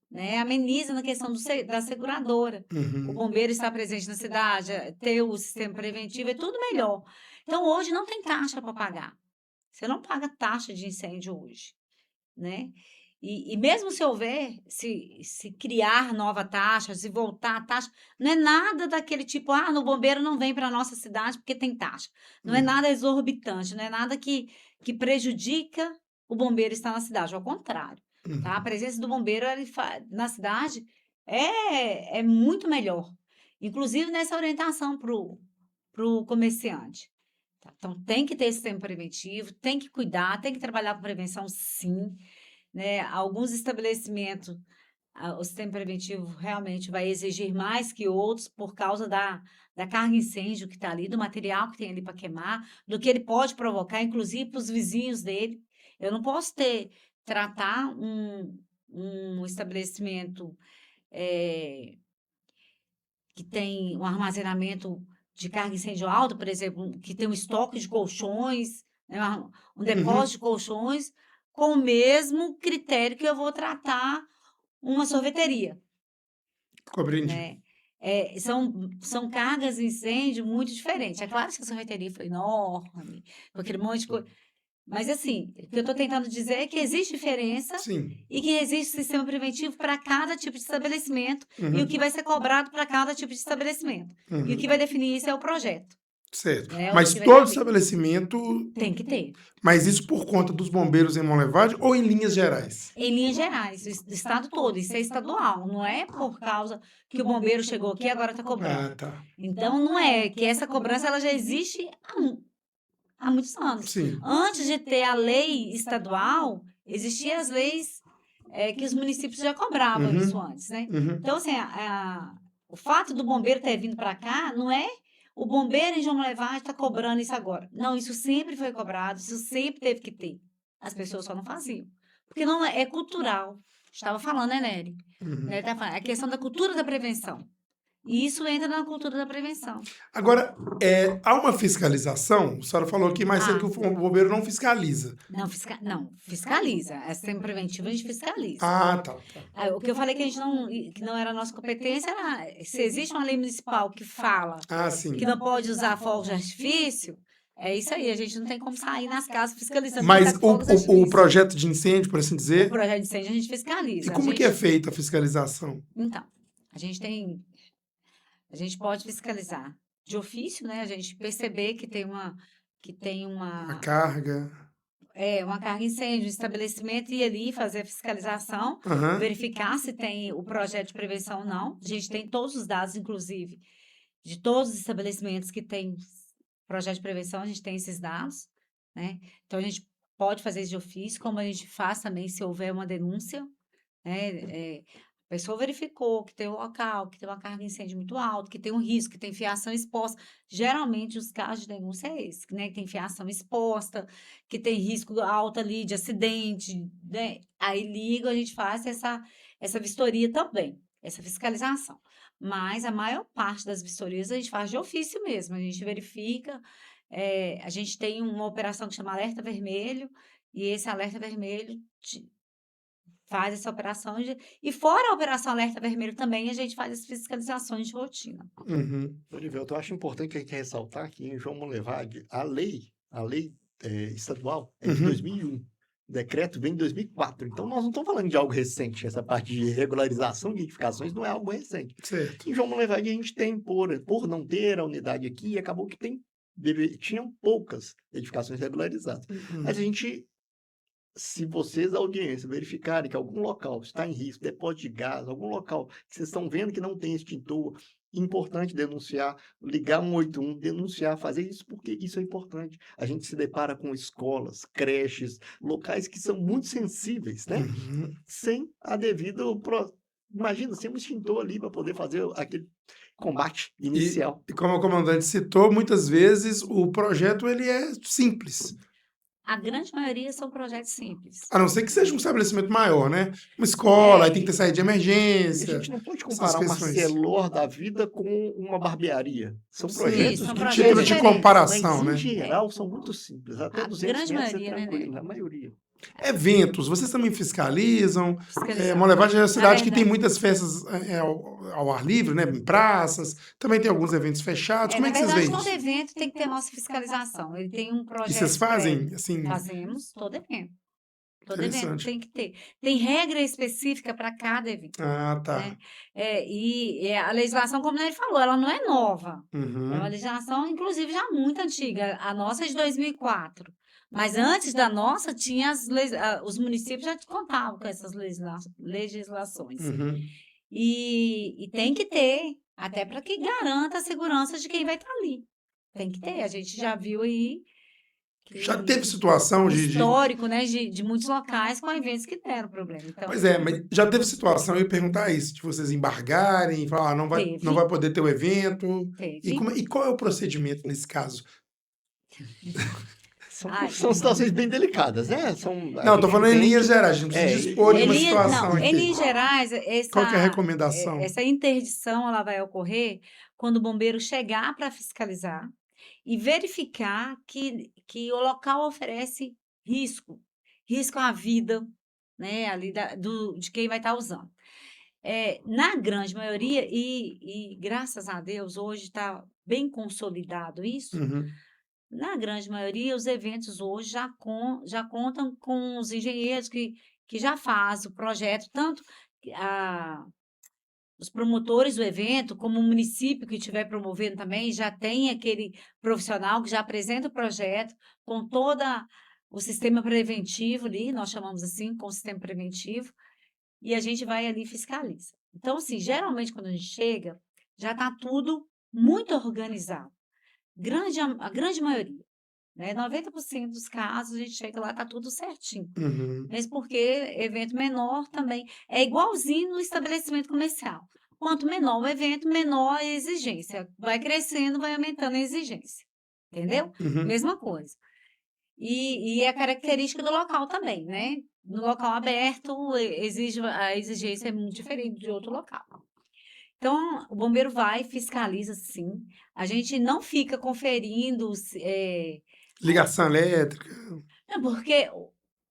né? Ameniza na questão da seguradora. O uhum. bombeiro estar presente na cidade, ter o sistema preventivo, é tudo melhor. Então, hoje não tem taxa para pagar. Você não paga taxa de incêndio hoje, né? E mesmo se houver, se criar nova taxa, se voltar a taxa, não é nada daquele tipo, no bombeiro não vem para a nossa cidade porque tem taxa. Não é Uhum, nada exorbitante, não é nada que prejudica o bombeiro estar na cidade, ao contrário, tá? A uhum. presença do bombeiro na cidade é muito melhor, inclusive nessa orientação para o comerciante. Tá? Então, tem que ter esse sistema preventivo, tem que cuidar, tem que trabalhar com prevenção, sim, né? Alguns estabelecimentos, o sistema preventivo realmente vai exigir mais que outros por causa da carga incêndio que está ali, do material que tem ali para queimar, do que ele pode provocar, inclusive para os vizinhos dele. Eu não posso tratar um estabelecimento que tem um armazenamento de carga incêndio alto, por exemplo, que tem um estoque de colchões, né, um Uhum. depósito de colchões, com o mesmo critério que eu vou tratar uma sorveteria, Compreendi. né? São cargas de incêndio muito diferentes. É claro que a sorveteria foi enorme, com aquele monte de coisa. Mas, assim, o que eu estou tentando dizer é que existe diferença Sim. e que existe sistema preventivo para cada tipo de estabelecimento e o que Uhum, vai ser cobrado para cada tipo de estabelecimento. E o que uhum. vai definir isso é o projeto, Certo. né? O Mas que vai ter a todo ver. estabelecimento. Tem que ter. Mas isso por conta dos bombeiros em Monlevade ou em linhas gerais? Em linhas gerais, do estado todo, isso é estadual, não é por causa que o bombeiro chegou aqui e agora está cobrando. Ah, tá. Então, não é que essa cobrança ela já existe há muitos anos. Sim. Antes de ter a lei estadual, existiam as leis que os municípios já cobravam isso Uhum, antes, né? uhum, Então, assim, o fato do bombeiro ter vindo para cá não é o bombeiro em João Levade está cobrando isso agora. Não, isso sempre foi cobrado, isso sempre teve que ter. As pessoas só não faziam. Porque não é cultural. Estava falando, né, Nery? uhum. Nery tá falando, é a questão da cultura da prevenção. E isso entra na cultura da prevenção. Agora, há uma fiscalização? A senhora falou aqui mais cedo que o bombeiro não fiscaliza. Não, fiscaliza. É sistema preventivo, a gente fiscaliza. Ah, tá, tá. O que eu falei que a gente que não era nossa competência era se existe uma lei municipal que fala Ah, que sim. não pode usar fogos de artifício, É isso aí, a gente não tem como sair nas casas fiscalizando quem Mas tá com fogos de o artifício. projeto de incêndio, por assim O dizer, projeto de incêndio a gente e fiscaliza. A como que é gente, feita a fiscalização? então, a gente tem, a gente pode fiscalizar de ofício, né? A gente perceber que tem A uma, carga? uma carga incêndio, um estabelecimento, ir ali fazer a fiscalização, Aham. verificar se tem o projeto de prevenção ou não. A gente tem todos os dados, inclusive, de todos os estabelecimentos que têm projeto de prevenção, a gente tem esses dados, né? Então, a gente pode fazer isso de ofício, como a gente faz também se houver uma denúncia, né? A pessoa verificou que tem um local, que tem uma carga de incêndio muito alta, que tem um risco, que tem fiação exposta. Geralmente, os casos de denúncia é esse, né? Que tem fiação exposta, que tem risco alto ali de acidente, né? Aí liga, a gente faz essa vistoria também, essa fiscalização. Mas a maior parte das vistorias a gente faz de ofício mesmo, a gente verifica. A gente tem uma operação que chama Alerta Vermelho, e esse Alerta Vermelho faz essa operação. E fora a Operação Alerta Vermelho também, a gente faz as fiscalizações de rotina. Uhum. Olivelto, eu acho importante a gente ressaltar que em João Monlevade, a lei estadual é de Uhum. 2001. O decreto vem de 2004. Então, nós não estamos falando de algo recente. Essa parte de regularização de edificações não é algo recente. Certo. Em João Monlevade, a gente tem, por não ter a unidade aqui, acabou que tinham poucas edificações regularizadas. Mas a Uhum. gente, se vocês, da audiência, verificarem que algum local está em risco, depósito de gás, algum local que vocês estão vendo que não tem extintor, importante denunciar, ligar 181, denunciar, fazer isso, porque isso é importante. A gente se depara com escolas, creches, locais que são muito sensíveis, né? Uhum. Sem a devida... Imagina, sem um extintor ali para poder fazer aquele combate inicial. E como o comandante citou, muitas vezes o projeto ele é simples. A grande maioria são projetos simples. A não ser que seja um estabelecimento maior, né? Uma escola, aí tem que ter saída de E a emergência, gente não pode essas comparar uma questões. Celor da vida com uma barbearia. São Sim, projetos São que projetos título de diferentes. comparação, Em né? geral, são muito simples. Até A 200 grande metros é maioria, né, tranquilo, Nery? a maioria. Eventos, vocês também fiscalizam? Fiscalizamos. Monlevade é uma Na cidade que tem verdade, muitas festas ao ar livre, né? Em praças, também tem alguns eventos fechados. Como é na que vocês verdade, veem todo isso? evento tem que ter nossa fiscalização. Ele tem um E projeto vocês prévio. fazem, assim, Fazemos todo evento. Todo evento interessante. tem que ter. Tem regra específica para cada evento, Ah, tá. né? E a legislação, como ele falou, ela não é nova. É uma Uhum. legislação, inclusive, já muito antiga. A nossa é de 2004. Mas antes da nossa, tinha os municípios já contavam com essas legislações. Uhum. E tem que ter, até para que garanta a segurança de quem vai estar ali. Tem que ter. A gente já viu aí Já que teve situação o de... histórico, né, de muitos locais com eventos que deram problema. Então, Pois é, mas já teve situação, eu ia perguntar isso, de vocês embargarem, falar, não vai teve, poder ter o evento. teve. E qual é o procedimento nesse caso? Ai, São situações bem delicadas, né? A Não, tô gente falando em linhas entende. gerais, a gente precisa dispor de uma situação Não, em aqui. linhas gerais, Qual que é a recomendação? essa interdição ela vai ocorrer quando o bombeiro chegar para fiscalizar e verificar que o local oferece risco à vida, né, ali de quem vai estar usando. Na grande maioria, e graças a Deus, hoje está bem consolidado isso, Uhum. na grande maioria, os eventos hoje já contam com os engenheiros que já fazem o projeto, tanto a, os promotores do evento, como o município que estiver promovendo também, já tem aquele profissional que já apresenta o projeto com todo o sistema preventivo ali, nós chamamos assim, com o sistema preventivo, e a gente vai ali e fiscaliza. Então, assim, geralmente quando a gente chega, já está tudo muito organizado. A grande maioria, né? 90% dos casos, a gente chega lá, está tudo certinho. Uhum. Mesmo porque evento menor também é igualzinho no estabelecimento comercial. Quanto menor o evento, menor a exigência. Vai crescendo, vai aumentando a exigência. Entendeu? Uhum. Mesma coisa. E é a característica do local também, né? No local aberto, a exigência é muito diferente de outro local. Então, o bombeiro vai, fiscaliza, sim. A gente não fica conferindo Ligação elétrica. porque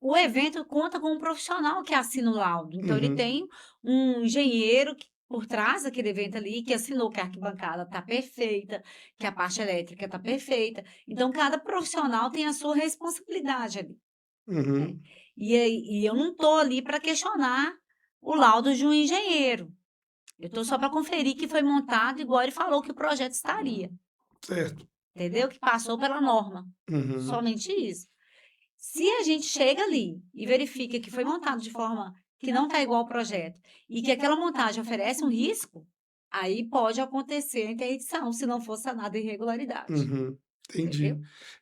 o evento conta com um profissional que assina o laudo. Então, ele Uhum. tem um engenheiro por trás daquele evento ali, que assinou que a arquibancada está perfeita, que a parte elétrica está perfeita. Então, cada profissional tem a sua responsabilidade ali, né? Uhum. E eu não estou ali para questionar o laudo de um engenheiro. Eu estou só para conferir que foi montado igual ele falou que o projeto estaria, Certo. entendeu? Que passou pela norma. Uhum. Somente isso. Se a gente chega ali e verifica que foi montado de forma que não está igual ao projeto e que aquela montagem oferece um risco, aí pode acontecer a interdição, se não for sanada a irregularidade, Uhum. Entendi. entendeu?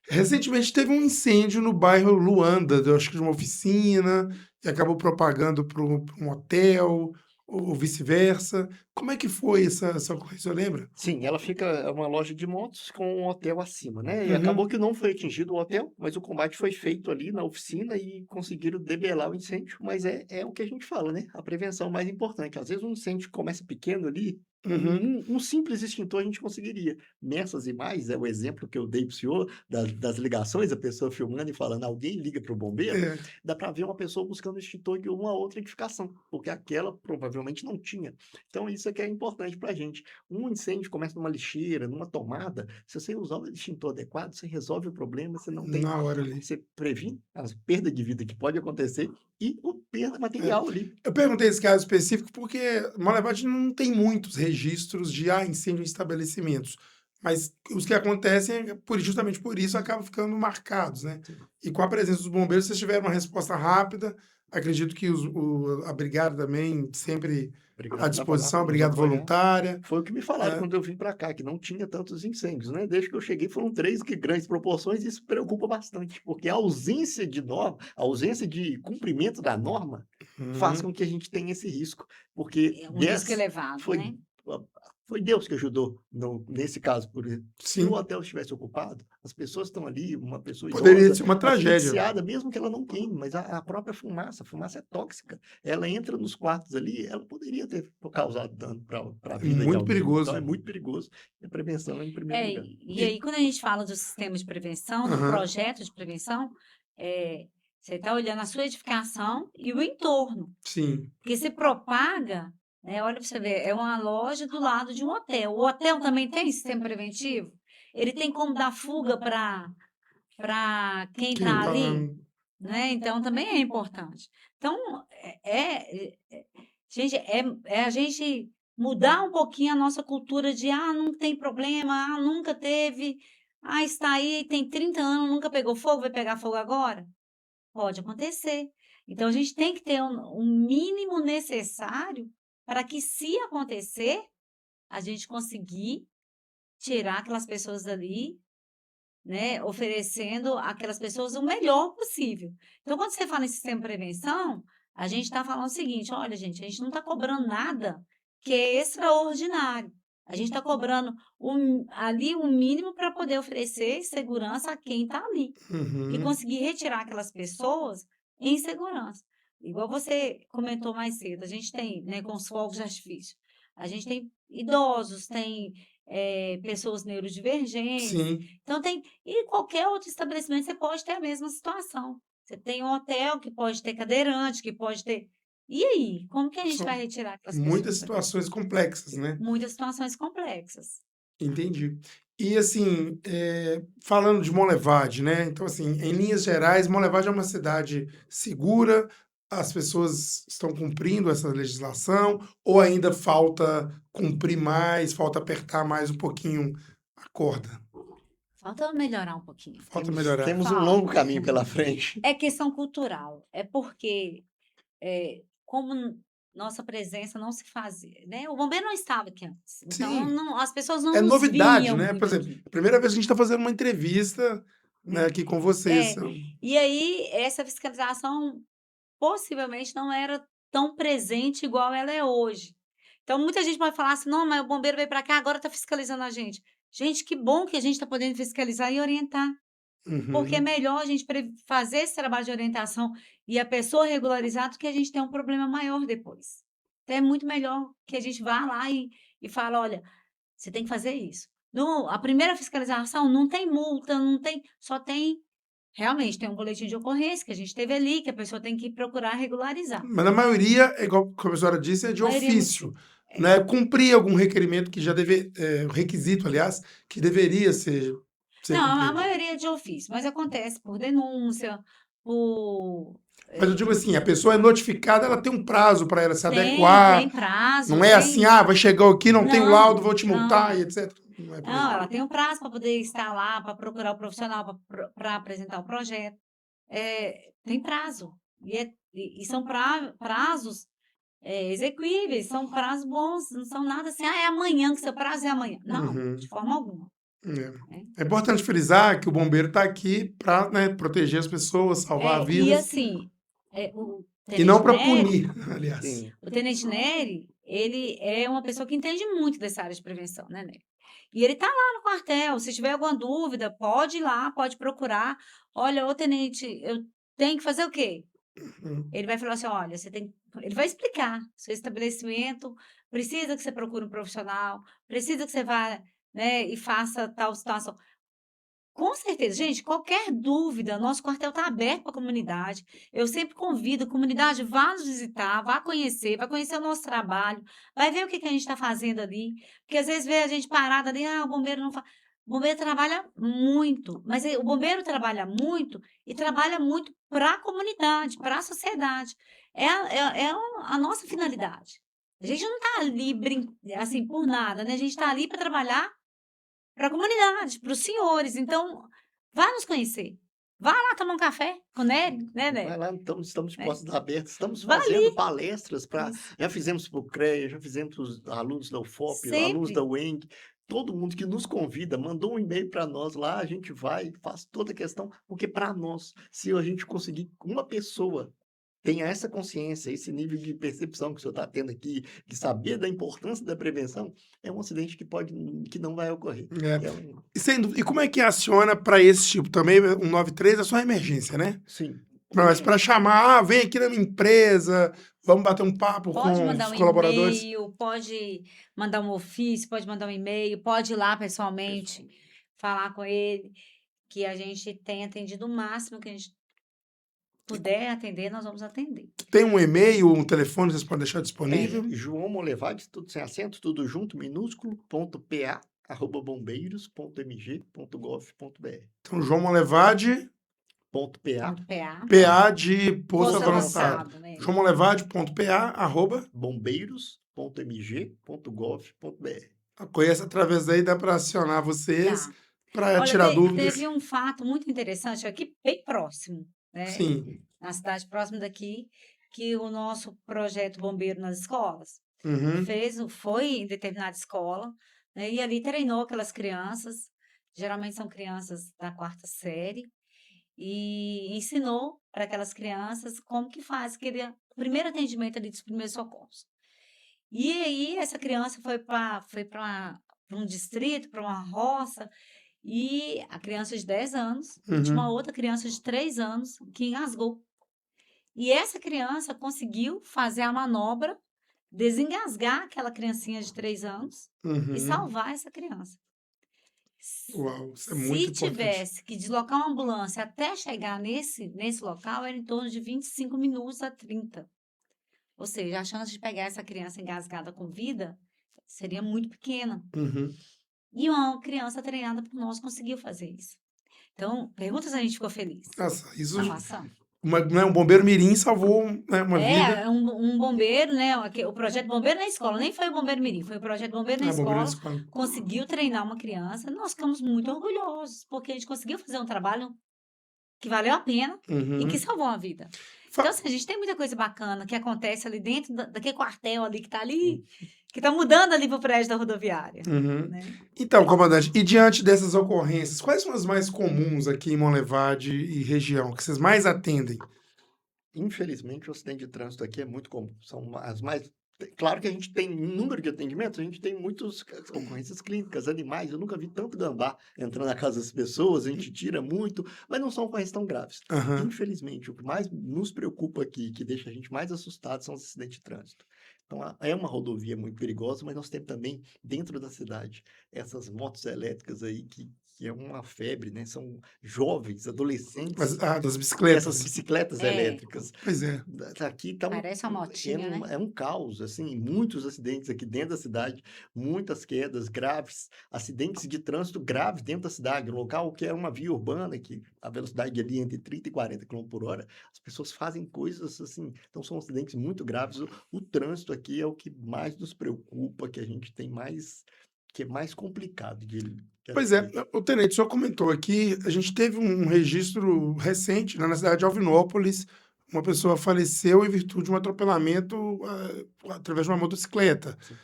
Recentemente teve um incêndio no bairro Luanda, eu acho que de uma oficina, e acabou propagando para um hotel, ou vice-versa. Como é que foi essa ocorrência, lembra? Sim, ela fica é uma loja de motos com um hotel acima, né, e acabou Uhum. que não foi atingido o hotel, mas o combate foi feito ali na oficina e conseguiram debelar o incêndio, mas é o que a gente fala, né, a prevenção é mais importante. Às vezes um incêndio começa pequeno ali, Uhum. um simples extintor a gente conseguiria. Nessas imagens, é o exemplo que eu dei para o senhor das ligações, a pessoa filmando e falando: "Alguém liga para o bombeiro", É. dá para ver uma pessoa buscando o extintor de uma outra edificação, porque aquela provavelmente não tinha. Então isso é que é importante para a gente. Um incêndio começa numa lixeira, numa tomada, se você usar o extintor adequado, você resolve o problema, você não tem Na hora ali. você previne as perda de vida que pode acontecer e o perda É. material ali. Eu perguntei esse caso específico porque Monlevade não tem muitos registros de incêndio em estabelecimentos, mas os que acontecem, justamente por isso, acabam ficando marcados, né? Sim. E com a presença dos bombeiros, vocês tiveram uma resposta rápida. Acredito que a brigada também sempre à Obrigado, estava lá disposição, a para nos brigada apoiar. voluntária. Foi o que me falaram É. quando eu vim para cá, que não tinha tantos incêndios, né. Desde que eu cheguei foram 3 que grandes proporções e isso preocupa bastante, porque a ausência de norma, a ausência de cumprimento da norma, faz Uhum. com que a gente tenha esse risco, porque É um risco des elevado, foi né? foi Deus que ajudou nesse caso, por exemplo. Se o Sim, hotel estivesse ocupado, as pessoas estão ali, uma pessoa poderia idosa, ser uma tragédia. asfixiada, mesmo que ela não queime, mas a própria a fumaça é tóxica, ela entra nos quartos ali, ela poderia ter causado dano para a É vida de muito alguém. Então é perigoso. muito perigoso, e a prevenção é em primeiro É, lugar. e E, aí quando a gente fala do sistema de prevenção, do aham, projeto de prevenção, você está olhando a sua edificação e o entorno. sim. Porque se propaga, né, olha para você ver, é uma loja do lado de um hotel. O hotel também tem sistema preventivo? Ele tem como dar fuga para quem Quem está tá lá. ali? Né? Então, também é importante. Então, gente, é a gente mudar um pouquinho a nossa cultura de, não tem problema, nunca teve, está aí, tem 30 anos, nunca pegou fogo, vai pegar fogo agora? Pode acontecer. Então, a gente tem que ter um mínimo necessário para que, se acontecer, a gente conseguir tirar aquelas pessoas dali, né, oferecendo àquelas pessoas o melhor possível. Então, quando você fala em sistema de prevenção, a gente está falando o seguinte: olha, gente, a gente não está cobrando nada que é extraordinário. A gente está cobrando ali o mínimo para poder oferecer segurança a quem está ali e Uhum, conseguir retirar aquelas pessoas em segurança. Igual você comentou mais cedo, a gente tem, né, com os fogos de artifício, a gente tem idosos, tem pessoas neurodivergentes, sim. então tem, e qualquer outro estabelecimento você pode ter a mesma situação. Você tem um hotel que pode ter cadeirante, que pode ter. E aí, como que a gente vai São retirar aquelas muitas pessoas dali? situações complexas, né? Muitas situações complexas. Entendi. E assim, falando de Monlevade, né? Então, assim, em linhas gerais, Monlevade é uma cidade segura, as pessoas estão cumprindo essa legislação, ou ainda falta cumprir mais, falta apertar mais um pouquinho a corda, Falta melhorar um pouquinho. falta Temos melhorar. temos um longo Falta. caminho pela frente. É questão cultural. É porque, como nossa presença não se fazia, né? O bombeiro não estava aqui antes. Então, Sim, não, as pessoas não é nos novidade, viam né? Por muito exemplo, aqui. a primeira vez que a gente está fazendo uma entrevista, né, Né? aqui com vocês. É, e aí, essa fiscalização possivelmente não era tão presente igual ela é hoje. Então, muita gente pode falar assim: não, mas o bombeiro veio para cá, agora está fiscalizando a gente. Gente, que bom que a gente está podendo fiscalizar e orientar. Porque é Uhum. melhor a gente fazer esse trabalho de orientação e a pessoa regularizar do que a gente ter um problema maior depois. Então, é muito melhor que a gente vá lá e fale: olha, você tem que fazer isso. A primeira fiscalização não tem multa, não tem, só tem, realmente, tem um boletim de ocorrência que a gente teve ali, que a pessoa tem que procurar regularizar. Mas na maioria, é igual como a senhora disse, é A de maioria é muito ofício. simples. né, cumprir algum requerimento que já deve, requisito, aliás, que deveria ser Não, a cumprido. maioria é de ofício, mas acontece por denúncia, por... Mas eu é, digo assim, a pessoa é notificada, ela tem um prazo para ela se tem adequar, não prazo, é assim, tem... ah, vai chegar aqui, não tem o laudo, Não, vou te multar não. e etc. Não é por Não, aí. ela tem um prazo para poder estar lá, para procurar o profissional, para apresentar o projeto. Tem prazo. E são prazos exequíveis, são prazos bons, não são nada assim, é amanhã, que seu prazo é amanhã. Não, de Uhum. forma alguma. É. Né? É importante frisar que o bombeiro está aqui para, né, proteger as pessoas, salvar E vidas, assim, o e não Tenente para Nery, punir, aliás. Sim. o Tenente Nery, ele é uma pessoa que entende muito dessa área de prevenção, né, Nery? E ele está lá no quartel. Se tiver alguma dúvida, pode ir lá, pode procurar. Olha, ô tenente, eu tenho que fazer o quê? Uhum. Ele vai falar assim: olha, você tem. Ele vai explicar. Seu estabelecimento precisa que você procure um profissional, precisa que você vá, né, e faça tal situação. Com certeza, gente, qualquer dúvida, nosso quartel está aberto para a comunidade. Eu sempre convido a comunidade, vá nos visitar, vá conhecer o nosso trabalho, vai ver o que a gente está fazendo ali. Porque às vezes vê a gente parada ali, o bombeiro não faz. O bombeiro trabalha muito, mas o bombeiro trabalha muito e trabalha muito para a comunidade, para a sociedade. É a nossa finalidade. A gente não está ali assim por nada, né? A gente está ali para trabalhar para a comunidade, para os senhores. Então, vá nos conhecer. Vá lá tomar um café com o Nery, né, Vai Nery? lá, então, estamos de Né? portas abertas, estamos Vá fazendo ali. palestras para. Isso. Já fizemos para o CREA, já fizemos para os alunos da UFOP, alunos da Sempre. UENG, todo mundo que nos convida, mandou um e-mail para nós lá, a gente vai, faz toda a questão, porque para nós, se a gente conseguir uma pessoa tenha essa consciência, esse nível de percepção que o senhor está tendo aqui, de saber da importância da prevenção, é um acidente que não vai ocorrer. É. É um, E como é que aciona para esse tipo? Também 193 é só emergência, né? sim, Mas para chamar, vem aqui na minha empresa, vamos bater um papo Pode com mandar os um colaboradores. e-mail, pode mandar um ofício, pode mandar um e-mail, pode ir lá pessoalmente falar com ele, que a gente tem atendido o máximo que a gente puder atender, nós vamos atender. Tem um e-mail, um telefone, vocês podem deixar Tem. disponível? João Molevade, tudo sem acento, tudo junto, minúsculo, ponto PA, @bombeiros.mg.gov.br. Então, João Molevade, Ponto PA, Ponto PA. PA de Posto Posto Avançado. avançado, né? João Molevade.pa, bombeiros.mg.gov.br. conhece através daí, dá para acionar vocês Dá. para Olha, tirar dúvidas. teve um fato muito interessante aqui, bem próximo, né? Sim. Na cidade próxima daqui, que o nosso projeto Bombeiro nas Escolas Uhum. foi em determinada escola, né? E ali treinou aquelas crianças, geralmente são crianças da quarta série, e ensinou para aquelas crianças como que faz aquele primeiro atendimento ali dos primeiros socorros. E aí essa criança foi para um distrito, para uma roça, e a criança de 10 anos, e tinha uma Uhum. outra criança de 3 anos que engasgou. E essa criança conseguiu fazer a manobra, desengasgar aquela criancinha de 3 anos e Uhum. salvar essa criança. S- Uau, isso é muito Se importante. tivesse que deslocar uma ambulância até chegar nesse local, era em torno de 25 minutos a 30. Ou seja, a chance de pegar essa criança engasgada com vida seria muito pequena. Uhum. E uma criança treinada por nós conseguiu fazer isso. Então, pergunta se a gente ficou feliz. Nossa, isso. Não, ação. Né, um bombeiro mirim salvou, né, uma vida. É um bombeiro, né? O projeto Bombeiro na Escola, nem foi o Bombeiro Mirim, foi o projeto Bombeiro na Ah, bombeiro na Escola, escola. conseguiu treinar uma criança. Nós ficamos muito orgulhosos, porque a gente conseguiu fazer um trabalho que valeu a pena e que Uhum. salvou uma vida. Fa- Então, assim, a gente tem muita coisa bacana que acontece ali dentro daquele quartel ali que está ali, que está mudando ali para o prédio da rodoviária, Uhum. né? Então, comandante, e diante dessas ocorrências, quais são as mais comuns aqui em Monlevade e região, que vocês mais atendem? Infelizmente, o acidente de trânsito aqui é muito comum. São as mais. Claro que a gente tem um número de atendimentos, a gente tem muitas ocorrências clínicas, animais. Eu nunca vi tanto gambá entrando na casa das pessoas, a gente tira muito, mas não são ocorrências tão graves. Aham. Infelizmente, o que mais nos preocupa aqui, que deixa a gente mais assustado, são os acidentes de trânsito. Então, é uma rodovia muito perigosa, mas nós temos também, dentro da cidade, essas motos elétricas aí que que é uma febre, né? São jovens, adolescentes, Das essas bicicletas. bicicletas É, elétricas. Pois é. Aqui tá parece uma motinha, né? é um caos, assim, muitos acidentes aqui dentro da cidade, muitas quedas graves, acidentes de trânsito graves dentro da cidade, um local que é uma via urbana, que a velocidade ali é entre 30 e 40 km por hora, as pessoas fazem coisas assim, então são acidentes muito graves. O trânsito aqui é o que mais nos preocupa, que a gente tem mais, que é mais complicado de Pois é, aqui. o tenente, o senhor comentou aqui, a gente teve um registro recente, né, na cidade de Alvinópolis, uma pessoa faleceu em virtude de um atropelamento através de uma motocicleta. Sim.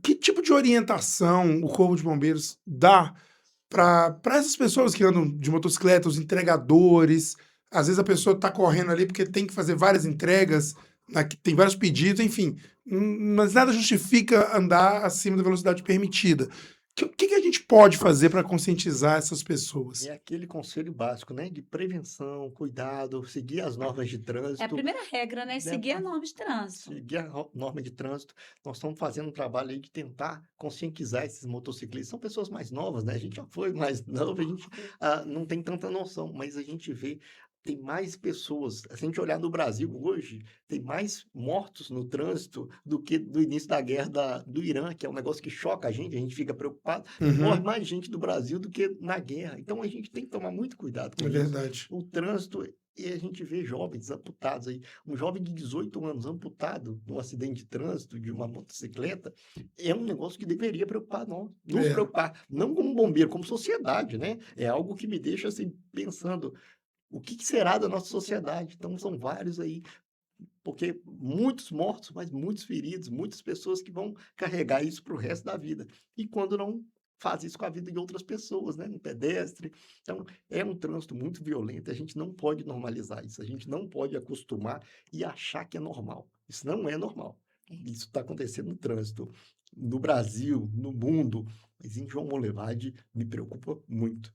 Que tipo de orientação o Corpo de Bombeiros dá para essas pessoas que andam de motocicleta, os entregadores? Às vezes a pessoa está correndo ali porque tem que fazer várias entregas, né, que tem vários pedidos, enfim, mas nada justifica andar acima da velocidade permitida. O que a gente pode fazer para conscientizar essas pessoas? É aquele conselho básico, né, de prevenção, cuidado, seguir as normas de É a trânsito, primeira regra, né? né, Seguir a norma de trânsito. seguir a norma de trânsito. Nós estamos fazendo um trabalho aí de tentar conscientizar esses motociclistas. São pessoas mais novas, né? A gente já foi mais novo, a gente não tem tanta noção, mas a gente vê, tem mais pessoas. Se a gente olhar no Brasil hoje, tem mais mortos no trânsito do que no início da guerra do Irã, que é um negócio que choca a gente fica preocupado. Morre Uhum, mais gente do Brasil do que na guerra. Então a gente tem que tomar muito cuidado é com isso. verdade. O trânsito, e a gente vê jovens amputados aí. Um jovem de 18 anos amputado num acidente de trânsito de uma motocicleta é um negócio que deveria preocupar nós, nos É. preocupar, não como bombeiro, como sociedade, né? É algo que me deixa assim pensando o que será da nossa sociedade. Então são vários aí, porque muitos mortos, mas muitos feridos, muitas pessoas que vão carregar isso para o resto da vida. E quando não faz isso com a vida de outras pessoas, né? Um pedestre. Então, é um trânsito muito violento. A gente não pode normalizar isso. A gente não pode acostumar e achar que é normal. Isso não é normal. É. Isso está acontecendo no trânsito, no Brasil, no mundo. Mas em João Molevade me preocupa muito.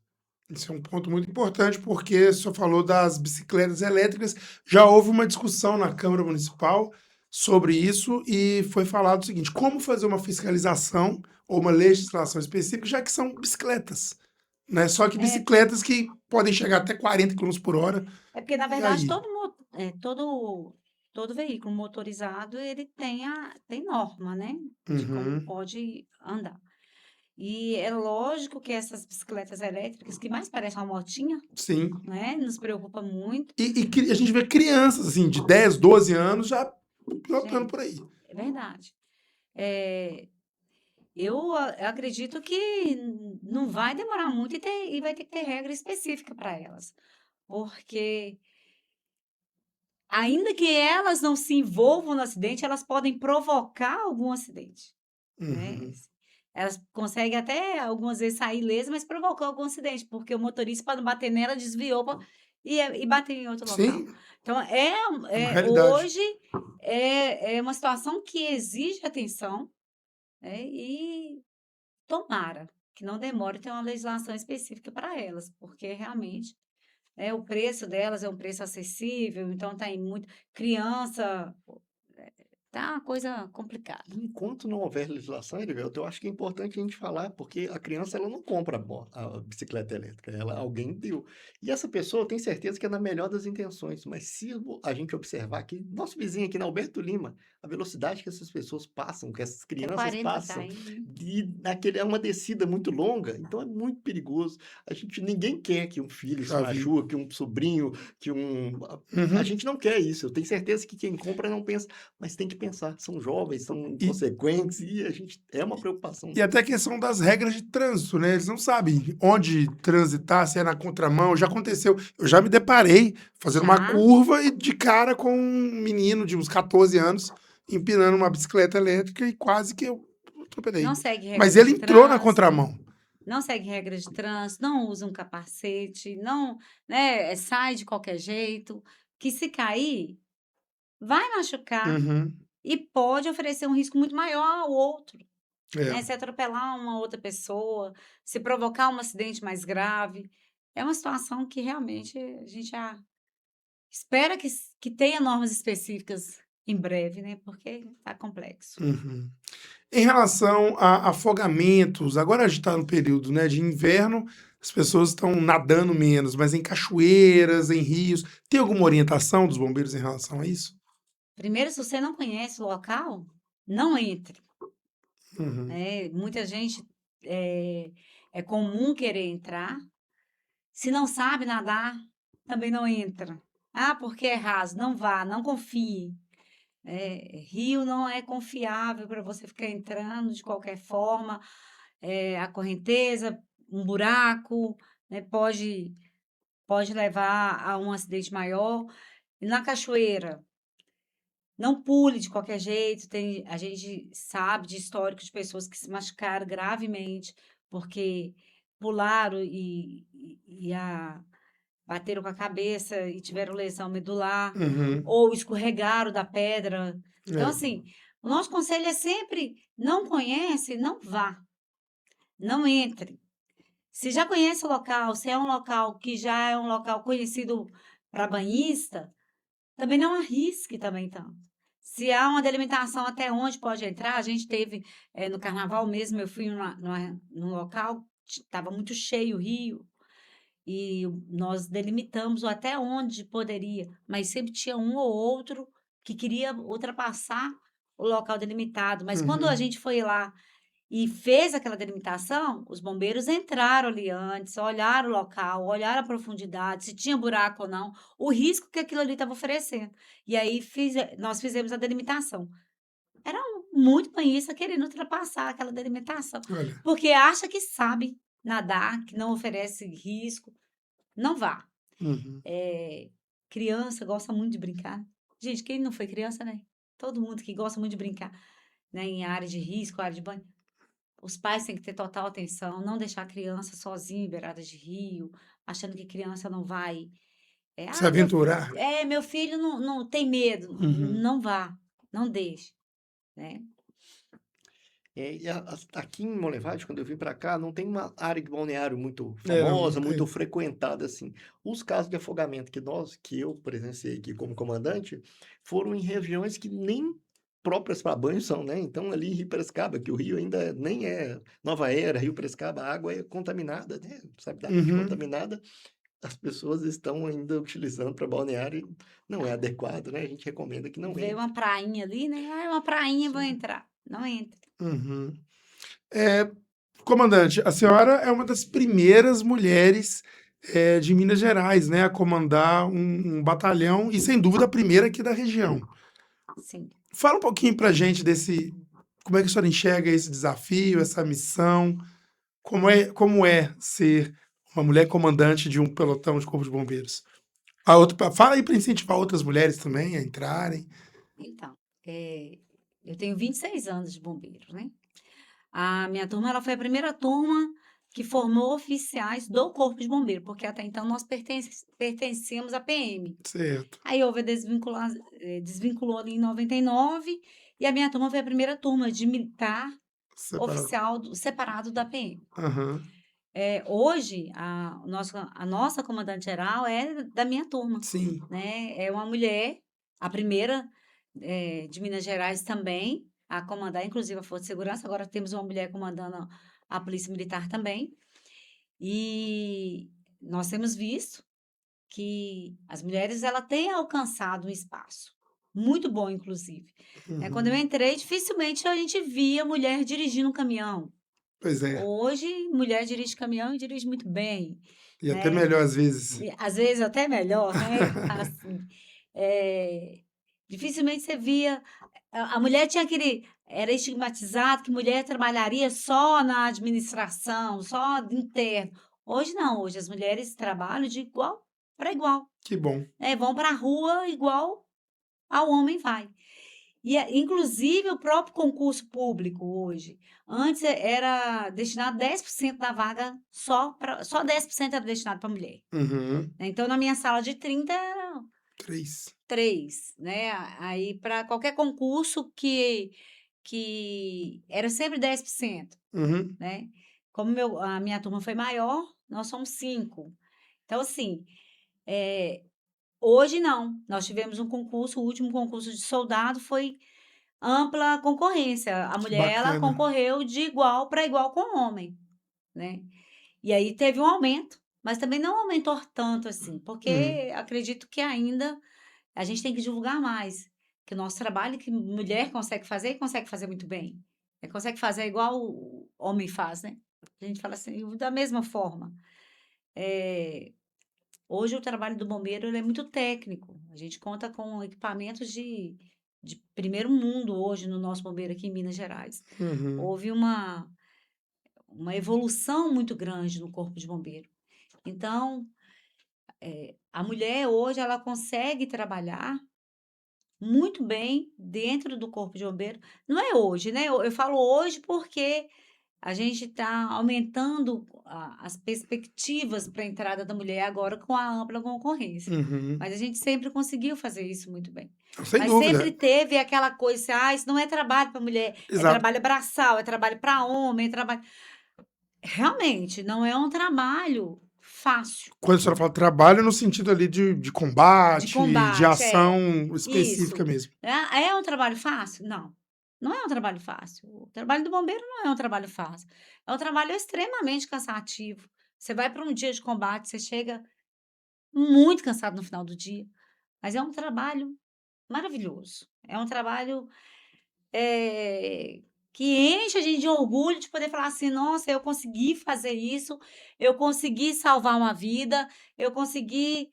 Esse é um ponto muito importante, porque o senhor falou das bicicletas elétricas. Já houve uma discussão na Câmara Municipal sobre isso e foi falado o seguinte: como fazer uma fiscalização ou uma legislação específica, já que são bicicletas, né? Só que É, bicicletas que podem chegar até 40 km por hora. é porque, na E verdade, aí? todo veículo motorizado ele tem norma, né? De como Uhum, pode andar. E é lógico que essas bicicletas elétricas, que mais parecem uma motinha, sim. né? Nos preocupa muito. A gente vê crianças assim, de 10, 12 anos já pilotando Gente, por aí. é verdade. É, eu acredito que não vai demorar muito e vai ter que ter regra específica para elas. Porque, ainda que elas não se envolvam no acidente, elas podem provocar algum acidente, né? Uhum. Elas conseguem até algumas vezes sair ilesas, mas provocou algum acidente, porque o motorista, para não bater nela, desviou e bateu em outro local. Sim, Então, é uma realidade. hoje é uma situação que exige atenção, né? E tomara que não demore ter uma legislação específica para elas, porque realmente o preço delas é um preço acessível, então tem muito criança, tá uma coisa complicada. Enquanto não houver legislação, Herivelto, eu acho que é importante a gente falar, porque a criança ela não compra a bicicleta elétrica, alguém deu. E essa pessoa tem certeza que é na melhor das intenções, mas se a gente observar aqui, nosso vizinho aqui na Alberto Lima, a velocidade que essas pessoas passam, que essas Até crianças 40 tá passam, aí, né? é uma descida muito longa, então é muito perigoso. Ninguém quer que um filho se Já vi. machuque, que um sobrinho, que a Uhum. gente não quer isso. Eu tenho certeza que quem compra não pensa, mas tem que pensar, são jovens, são E, inconsequentes e a gente é uma preocupação e até a questão das regras de trânsito, né? Eles não sabem onde transitar, se é na contramão. Já aconteceu. Eu já me deparei fazendo uma Já curva e de cara com um menino de uns 14 anos empinando uma bicicleta elétrica e quase que eu atropelei. não segue Mas regra ele de entrou na trânsito, contramão. não segue regra de trânsito, não usa um capacete, não, né, sai de qualquer jeito, que se cair, vai machucar Uhum. e pode oferecer um risco muito maior ao outro, É. né? Se atropelar uma outra pessoa, se provocar um acidente mais grave, é uma situação que realmente a gente já espera que tenha normas específicas em breve, né? Porque tá complexo. Uhum. Em relação a afogamentos, agora a gente está no período, né, de inverno, as pessoas estão nadando menos, mas em cachoeiras, em rios, tem alguma orientação dos bombeiros em relação a isso? Primeiro, se você não conhece o local, não entre, Uhum, né? Muita gente é, é comum querer entrar. Se não sabe nadar, também não entra. Ah, porque é raso, não vá, não confie. Rio não é confiável para você ficar entrando de qualquer forma. A correnteza, um buraco, né, pode levar a um acidente maior. E na cachoeira, não pule de qualquer jeito. A gente sabe de histórico de pessoas que se machucaram gravemente porque pularam bateram com a cabeça e tiveram lesão medular, uhum, ou escorregaram da pedra. Então, é, assim, o nosso conselho é sempre: não conhece, não vá, não entre. Se já conhece o local, se é um local que já é um local conhecido para banhista, também não arrisque também tanto. Se há uma delimitação até onde pode entrar, a gente teve, no carnaval mesmo, eu fui num local, estava muito cheio o rio, e nós delimitamos o até onde poderia, mas sempre tinha um ou outro que queria ultrapassar o local delimitado. Mas quando a uhum, gente foi lá e fez aquela delimitação, os bombeiros entraram ali antes, olharam o local, olharam a profundidade, se tinha buraco ou não, o risco que aquilo ali estava oferecendo. E aí nós fizemos a delimitação. Era muito banhista querendo ultrapassar aquela delimitação, olha, porque acha que sabe nadar, que não oferece risco. Não vá. uhum, Criança gosta muito de brincar. Gente, quem não foi criança, né? Todo mundo que gosta muito de brincar, né? Em área de risco, área de banho. Os pais têm que ter total atenção, não deixar a criança sozinha em beirada de rio, achando que criança não vai. se aventurar. Meu filho não tem medo. Uhum. Não vá, não deixe, né? Aqui em Monlevade, quando eu vim para cá, não tem uma área de balneário muito É, não famosa, muito tem. frequentada assim. Os casos de afogamento que eu presenciei aqui como comandante, foram em regiões que nem próprias para banho são, né? Então ali em Rio Piracicaba, que o rio ainda nem é Nova Era, Rio Piracicaba, a água é contaminada, né? Sabe, Uhum, contaminada, as pessoas estão ainda utilizando para balneário e não é adequado, né? A gente recomenda que não Veio entre. uma prainha ali, né? Ah, é uma prainha, vou Sim. entrar. Não entre. uhum. É, comandante, a senhora é uma das primeiras mulheres de Minas Gerais, né, a comandar um batalhão e, sem dúvida, a primeira aqui da região. Sim. Fala um pouquinho pra gente como é que a senhora enxerga esse desafio, essa missão, como é ser uma mulher comandante de um pelotão de corpo de bombeiros? Fala aí para incentivar outras mulheres também a entrarem. Então, eu tenho 26 anos de bombeiro, né? A minha turma, ela foi a primeira turma que formou oficiais do Corpo de Bombeiro, porque até então nós pertencíamos à PM. Certo. Aí houve desvinculou ali em 99, e a minha turma foi a primeira turma de militar Separado. oficial separado da PM. Aham. Hoje, a nossa comandante-geral é da minha turma, Sim. né? É uma mulher, a primeira de Minas Gerais também, a comandar, inclusive, a Força de Segurança. Agora temos uma mulher comandando a Polícia Militar também. E nós temos visto que as mulheres ela têm alcançado um espaço muito bom, inclusive. Né? Quando eu Uhum. entrei, dificilmente a gente via mulher dirigindo um caminhão. Pois é. Hoje, mulher dirige caminhão e dirige muito bem, E até né? melhor às vezes. E às vezes até melhor, né? Assim, eh, dificilmente você via. A mulher tinha era estigmatizado que mulher trabalharia só na administração, só interno. Hoje não, hoje as mulheres trabalham de igual para igual, Que bom. né? Vão para a rua igual ao homem vai. Inclusive, o próprio concurso público hoje, antes era destinado 10% da vaga só 10% era destinado para mulher, Uhum. né. Então, na minha sala de 30 eram 3. 3, né. Aí, para qualquer concurso que era sempre 10%, Uhum. né. Como a minha turma foi maior, nós somos 5. Então, assim, hoje não, nós tivemos um concurso, o último concurso de soldado foi ampla concorrência. A Que mulher, ela bacana. concorreu de igual para igual com o homem, né. E aí teve um aumento, mas também não aumentou tanto assim, Uhum. porque acredito que ainda a gente tem que divulgar mais, que o nosso trabalho que mulher consegue fazer e consegue fazer muito bem. Consegue fazer igual o homem faz, né. A gente fala assim, da mesma forma. Eh, Hoje o trabalho do bombeiro ele é muito técnico, a gente conta com equipamentos de primeiro mundo hoje no nosso bombeiro aqui em Minas Gerais. Uhum. Houve uma evolução muito grande no corpo de bombeiro. Então, a mulher hoje ela consegue trabalhar muito bem dentro do corpo de bombeiro. Não é hoje, né, eu falo hoje porque a gente está aumentando as perspectivas para a entrada da mulher agora com a ampla concorrência. Uhum. Mas a gente sempre conseguiu fazer isso muito bem. Sem Mas sempre dúvida. teve aquela coisa assim: "Ah, isso não é trabalho para mulher, é Exato. trabalho braçal, é trabalho para homem, é trabalho". Realmente, não é um trabalho fácil Quando a senhora fala trabalho no sentido ali de de combate, de combate. ação É, específica isso. mesmo. É um trabalho fácil? Não, não é um trabalho fácil. O trabalho do bombeiro não é um trabalho fácil. É um trabalho extremamente cansativo. Você vai para um dia de combate, você chega muito cansado no final do dia, mas é um trabalho maravilhoso. É um trabalho que enche a gente de orgulho de poder falar assim: "Nossa, eu consegui fazer isso, eu consegui salvar uma vida, eu consegui,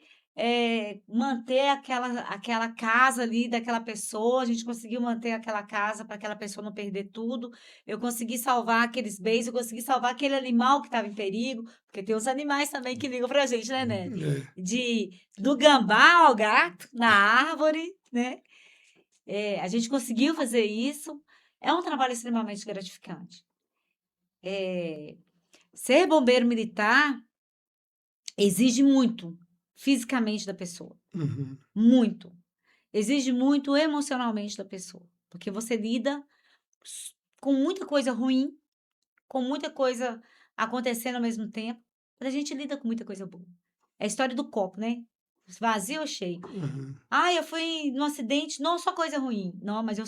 manter aquela casa ali daquela pessoa, a gente conseguiu manter aquela casa para aquela pessoa não perder tudo, eu consegui salvar aqueles bens, eu consegui salvar aquele animal que estava em perigo", porque tem os animais também que ligam pra gente, né, É. do gambá ao gato na árvore, né. A gente conseguiu fazer isso, é um trabalho extremamente gratificante. Eh, Ser bombeiro militar exige muito fisicamente da pessoa, Uhum. muito. Exige muito emocionalmente da pessoa, porque você lida s com muita coisa ruim, com muita coisa acontecendo ao mesmo tempo, mas a gente lida com muita coisa boa. É a história do copo, né, vazio ou cheio. Uhum. "Ah, eu fui num acidente, não, só coisa ruim". "Não, mas eu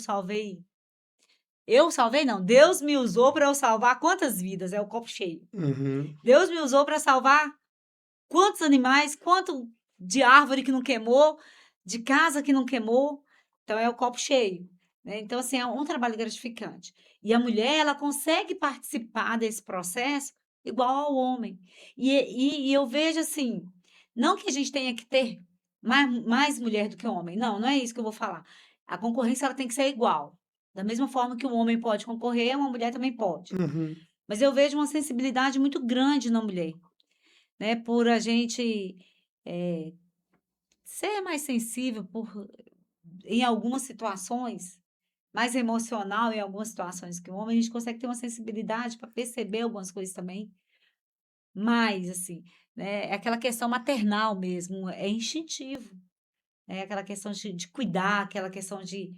salvei não, Deus me usou para eu salvar quantas vidas?", é o copo cheio. Uhum. Deus me usou para salvar quantos animais, quanto de árvore que não queimou, de casa que não queimou, então é o copo cheio, né. Então, assim, é um trabalho gratificante. E a mulher, ela consegue participar desse processo igual ao homem. E eu vejo assim, não que a gente tenha que ter mais mulher do que homem, não, não é isso que eu vou falar. A concorrência ela tem que ser igual. Da mesma forma que um homem pode concorrer, uma mulher também pode. Uhum. Mas eu vejo uma sensibilidade muito grande na mulher, né, por a gente, eh, ser mais sensível em algumas situações, mais emocional em algumas situações que o homem, a gente consegue ter uma sensibilidade para perceber algumas coisas também, mais assim, né, é aquela questão maternal mesmo, é instintivo, é aquela questão de cuidar, aquela questão de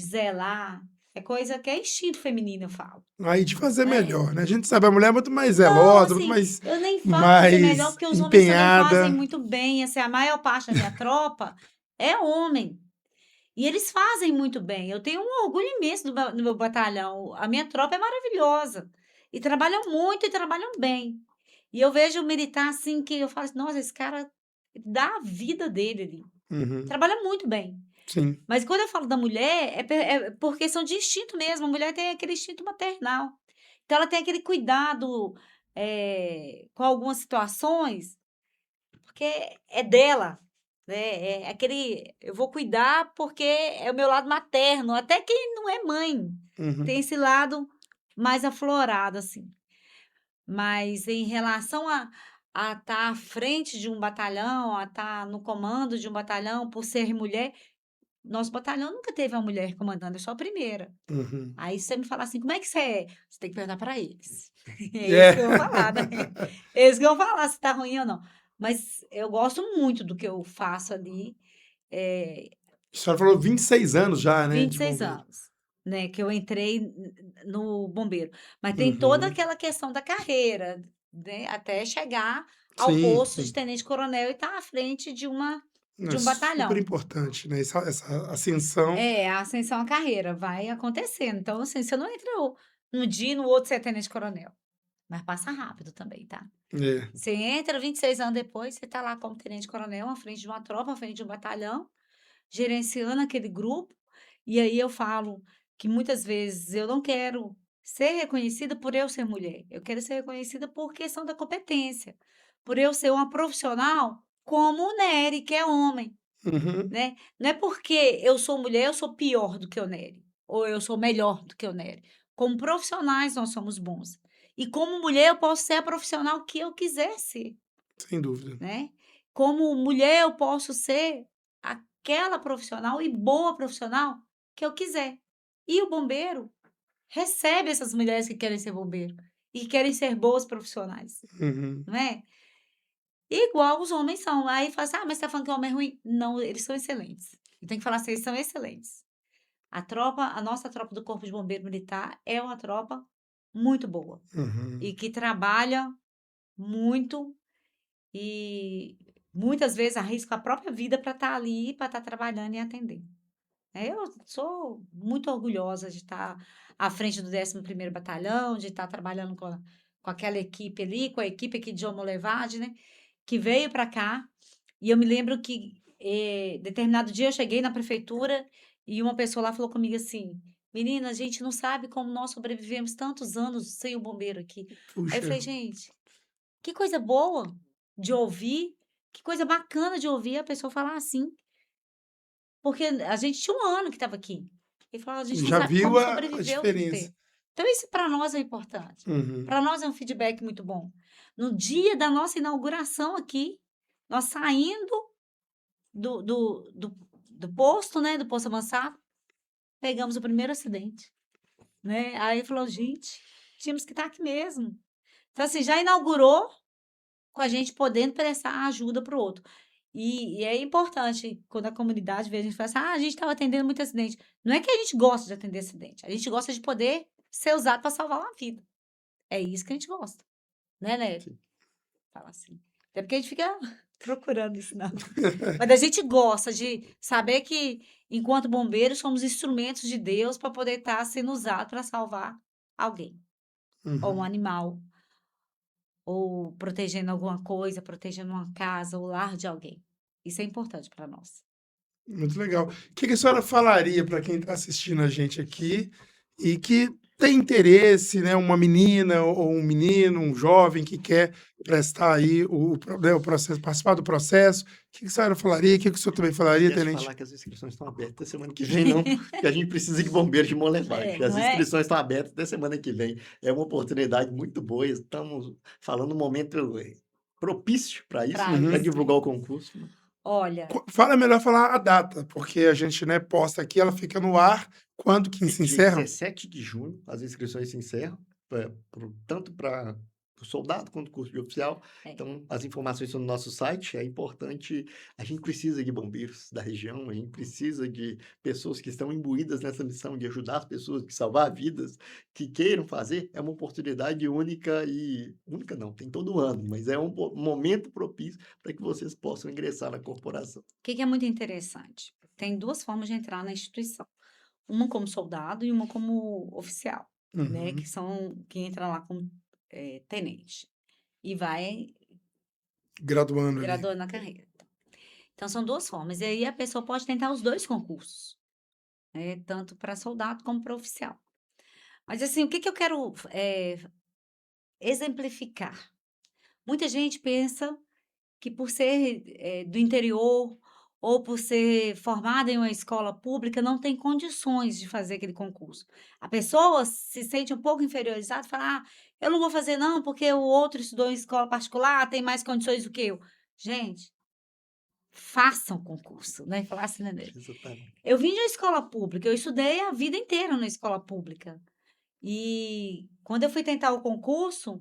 zelar, é coisa que é instinto feminino, eu falo, Aí de fazer né. melhor, né. A gente sabe, a mulher é muito mais Não, zelosa, muito assim, mais eu nem falo fazer melhor, mais porque os homens também fazem empenhada. muito bem, assim, a maior parte da minha tropa é homem, e eles fazem muito bem. Eu tenho um orgulho imenso do meu batalhão, a minha tropa é maravilhosa, e trabalham muito e trabalham bem. E eu vejo o militar, assim, que eu falo assim: "Nossa, esse cara dá a vida dele ali", Uhum. trabalha muito bem. Sim. Mas quando eu falo da mulher, é por questão de instinto mesmo, a mulher tem aquele instinto maternal. Então ela tem aquele cuidado, com algumas situações, porque é dela, né, é aquele eu vou cuidar porque é o meu lado materno, até quem não é mãe, tem Uhum. esse lado mais aflorado, assim. Mas em relação a estar à frente de um batalhão, a estar no comando de um batalhão por ser mulher, nosso batalhão nunca teve uma mulher comandando, eu sou a primeira. Uhum. Aí você me fala assim: "Como é que você é?" Você tem que perguntar para eles. É eles É. que vão falar, né. Eles que vão falar se tá ruim ou não. Mas eu gosto muito do que eu faço ali, eh, A senhora falou 26 anos já, né, de 26 bombeiro. anos, né, que eu entrei no bombeiro. Mas tem toda Uhum. aquela questão da carreira, né, até chegar ao Sim, posto de sim. tenente-coronel e estar à frente de uma É de um super batalhão. importante, né, essa ascensão. É, a ascensão à carreira vai acontecendo. Então, assim, você não entra num dia e no outro você é tenente-coronel, mas passa rápido também, tá? É. Você entra 26 anos depois, você tá lá como tenente-coronel, à frente de uma tropa, à frente de um batalhão, gerenciando aquele grupo. E aí eu falo que muitas vezes eu não quero ser reconhecida por eu ser mulher, eu quero ser reconhecida por questão da competência, por eu ser uma profissional como o Nery, que é homem, Uhum. né? Não é porque eu sou mulher, eu sou pior do que o Nery, ou eu sou melhor do que o Nery. Como profissionais, nós somos bons. E como mulher, eu posso ser a profissional que eu quiser ser, Sem dúvida. né? Como mulher, eu posso ser aquela profissional e boa profissional que eu quiser. E o bombeiro recebe essas mulheres que querem ser bombeiro e que querem ser boas profissionais, Uhum. não é? Igual os homens são. Aí fala assim: "Ah, mas você tá falando que o homem é ruim". Não, eles são excelentes. Eu tenho que falar assim: eles são excelentes. A nossa tropa do Corpo de Bombeiro Militar é uma tropa muito boa Uhum. e que trabalha muito e muitas vezes arrisca a própria vida para estar ali, para estar trabalhando e atendendo. Eu sou muito orgulhosa de estar à frente do 11º Batalhão, de estar trabalhando com aquela equipe ali, com a equipe aqui de Omolevade, né, que veio para cá. E eu me lembro que, determinado dia eu cheguei na prefeitura e uma pessoa lá falou comigo assim: "Menina, a gente não sabe como nós sobrevivemos tantos anos sem o bombeiro aqui". Aí eu Puxa. falei: "Gente, que coisa boa de ouvir, que coisa bacana de ouvir a pessoa falar assim". Porque a gente tinha 1 ano que estava aqui. Ele falou: "A gente não Já sabe viu como a sobreviveu tanto diferença. tempo". Então isso para nós é importante. Uhum. Para nós é um feedback muito bom. No dia da nossa inauguração aqui, nós saindo do posto, né, do posto avançado, pegamos o primeiro acidente, né. Aí falou: "Gente, tínhamos que estar aqui mesmo". Então assim, já inaugurou com a gente podendo prestar ajuda para o outro. E é importante quando a comunidade vê a gente fala assim: "Ah, a gente estava atendendo muito acidente". Não é que a gente gosta de atender acidente, a gente gosta de poder ser usado para salvar uma vida. É isso que a gente gosta, né, Nery? Sim. Fala assim. Até porque a gente fica procurando isso não. Mas a gente gosta de saber que, enquanto bombeiros, somos instrumentos de Deus para poder estar sendo usado para salvar alguém, ou um Uhum. animal, ou protegendo alguma coisa, protegendo uma casa, o lar de alguém. Isso é importante para nós. Muito legal. O que que a senhora falaria para quem está assistindo a gente aqui e que tem interesse, né, uma menina ou um menino, um jovem que quer prestar aí o processo, participar do processo? O que que a senhora falaria? O que que o senhor também falaria, Esquece de tenente? falar que as inscrições estão abertas até semana que vem, não, porque a gente precisa de bombeiros de Molevade. As Não é? inscrições estão abertas até semana que vem. É uma oportunidade muito boa. Estamos falando um momento propício para isso, Para para Uhum. isso, né? divulgar o concurso. Olha, Fala melhor falar a data, porque a gente, né, posta aqui, ela fica no ar. Quando que É se dia encerra? 17 de junho, as inscrições se encerram, tanto para o soldado quanto o curso de oficial. é. Então, as informações estão no nosso site. É importante, a gente precisa de bombeiros da região, a gente precisa de pessoas que estão imbuídas nessa missão de ajudar as pessoas, de salvar vidas, que queiram fazer. É uma oportunidade única e única não, tem todo ano, mas é um momento propício para que vocês possam ingressar na corporação. O que que é muito interessante? Tem 2 formas de entrar na instituição, uma como soldado e uma como oficial, né, Uhum. que entra lá como, tenente, e vai Graduando ali. graduando na carreira. Então são 2 formas, e aí a pessoa pode tentar os 2 concursos, né, tanto para soldado como para oficial. Mas assim, o que que eu quero, exemplificar? Muita gente pensa que por ser, do interior ou por ser formada em uma escola pública não tem condições de fazer aquele concurso. A pessoa se sente um pouco inferiorizada e fala: "Ah, eu não vou fazer não, porque o outro estudou em escola particular, tem mais condições do que eu". Gente, façam concurso, né, falar assim, né. Exatamente. Eu vim de uma escola pública, eu estudei a vida inteira na escola pública. E quando eu fui tentar o concurso,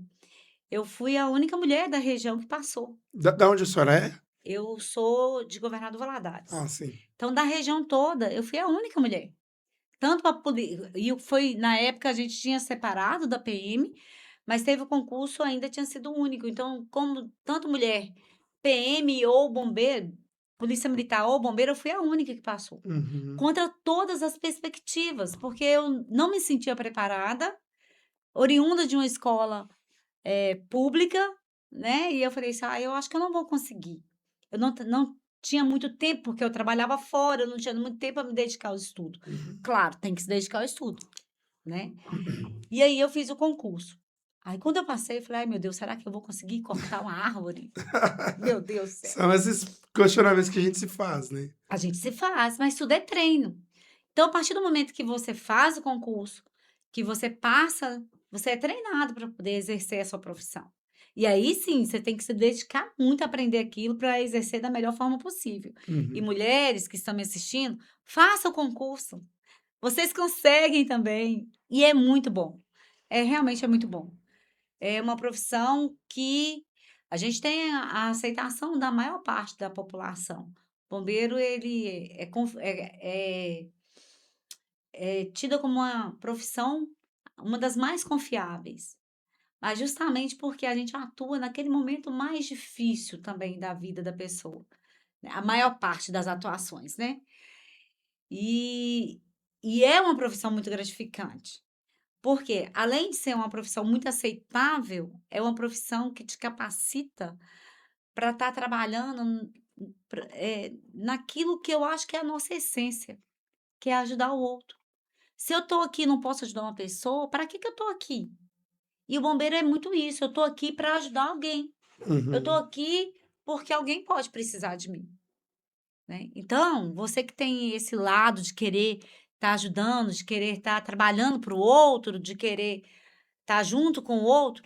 eu fui a única mulher da região que passou. Da onde a senhora é? Eu sou de Governador Ah, Valadares. sim. Então, da região toda, eu fui a única mulher. Tanto para poder foi na época a gente tinha separado da PM, mas teve o concurso, ainda tinha sido único. Então, como tanto mulher PM ou bombeiro, polícia militar ou bombeiro, eu fui a única que passou. Uhum. Contra todas as perspectivas, porque eu não me sentia preparada, oriunda de uma escola pública, né? E eu falei assim, eu acho que eu não vou conseguir. Eu não tinha muito tempo, porque eu trabalhava fora, eu não tinha muito tempo para me dedicar ao estudo. Uhum. Claro, tem que se dedicar ao estudo, né? E aí eu fiz o concurso. Aí quando eu passei, eu falei, ai meu Deus, será que eu vou conseguir cortar uma árvore? Meu Deus do céu. São esses questionamentos que a gente se faz, né? A gente se faz, mas tudo é treino. Então, a partir do momento que você faz o concurso, que você passa, você é treinado para poder exercer a sua profissão. E aí sim, você tem que se dedicar muito a aprender aquilo para exercer da melhor forma possível. E Uhum. mulheres que estão me assistindo, façam o concurso. Vocês conseguem também. E é muito bom. Realmente é muito bom. É uma profissão que a gente tem a aceitação da maior parte da população. Bombeiro, ele é tida como uma profissão, uma das mais confiáveis, mas justamente porque a gente atua naquele momento mais difícil também da vida da pessoa, né, a maior parte das atuações, né. E e é uma profissão muito gratificante, porque além de ser uma profissão muito aceitável, é uma profissão que te capacita para estar trabalhando naquilo que eu acho que é a nossa essência, que é ajudar o outro. Se eu estou aqui e não posso ajudar uma pessoa, para que eu estou aqui? E o bombeiro é muito isso, eu estou aqui para ajudar alguém. Eu estou Uhum. aqui porque alguém pode precisar de mim, né. Então, você que tem esse lado de querer estar ajudando, de querer estar trabalhando para o outro, de querer estar junto com o outro,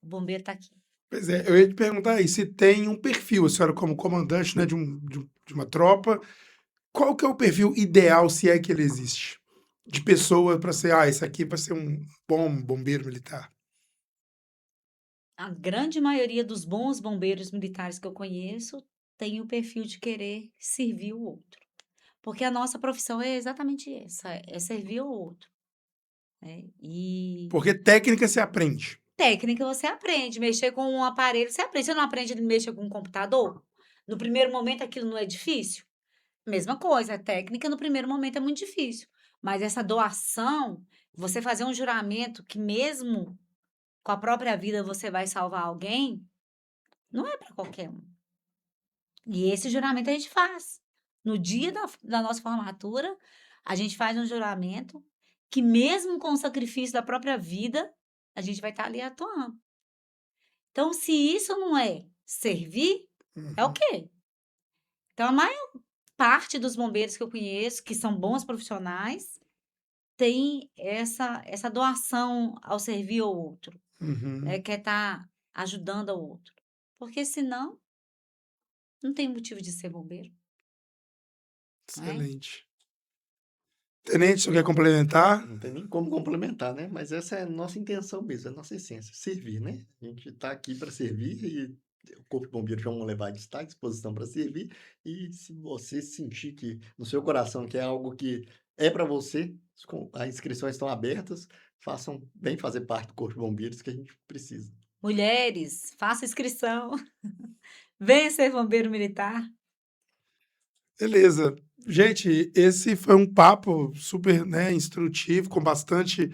o bombeiro está aqui. Pois é, eu ia te perguntar aí se tem um perfil, a senhora como comandante, né, de uma tropa, qual que é o perfil ideal, se é que ele existe? De pessoa para ser, esse aqui vai ser um bom bombeiro militar. A grande maioria dos bons bombeiros militares que eu conheço tem o perfil de querer servir o outro, porque a nossa profissão é exatamente essa, é servir o outro, né. E Porque técnica se aprende. técnica você aprende, mexer com um aparelho você aprende, você não aprende a mexer com um computador? No primeiro momento aquilo não é difícil? Mesma coisa, a técnica no primeiro momento é muito difícil, mas essa doação, você fazer um juramento que mesmo com a própria vida você vai salvar alguém, não é para qualquer um. E esse juramento a gente faz. No dia da nossa formatura, a gente faz um juramento que mesmo com o sacrifício da própria vida, a gente vai estar ali atuando. Então, se isso não é servir, é o Uhum. quê? Então, a maior parte dos bombeiros que eu conheço, que são bons profissionais, tem essa doação ao servir ao outro, né, Uhum. quer estar ajudando ao outro. Porque senão, não tem motivo de ser bombeiro, não é? Excelente. Tenente, o senhor quer complementar? Não tem nem como complementar, né, mas essa é a nossa intenção mesmo, é a nossa essência, servir, né. A gente está aqui para servir e o Corpo de Bombeiros João Monlevade está à disposição para servir, e se você sentir que no seu coração que é algo que é para você, as inscrições estão abertas, façam vem fazer parte do Corpo de Bombeiros que a gente precisa. Mulheres, faça inscrição, venha ser bombeiro militar. Beleza. Gente, esse foi um papo super, né, instrutivo, com bastante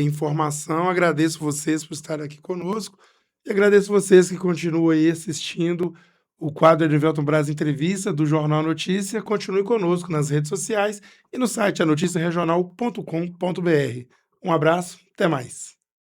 informação. Agradeço vocês por estarem aqui conosco e agradeço vocês que continuam aí assistindo o quadro Erivelton Braz Entrevista do Jornal Notícia. Continue conosco nas redes sociais e no site anoticiaregional.com.br. Um abraço, até mais.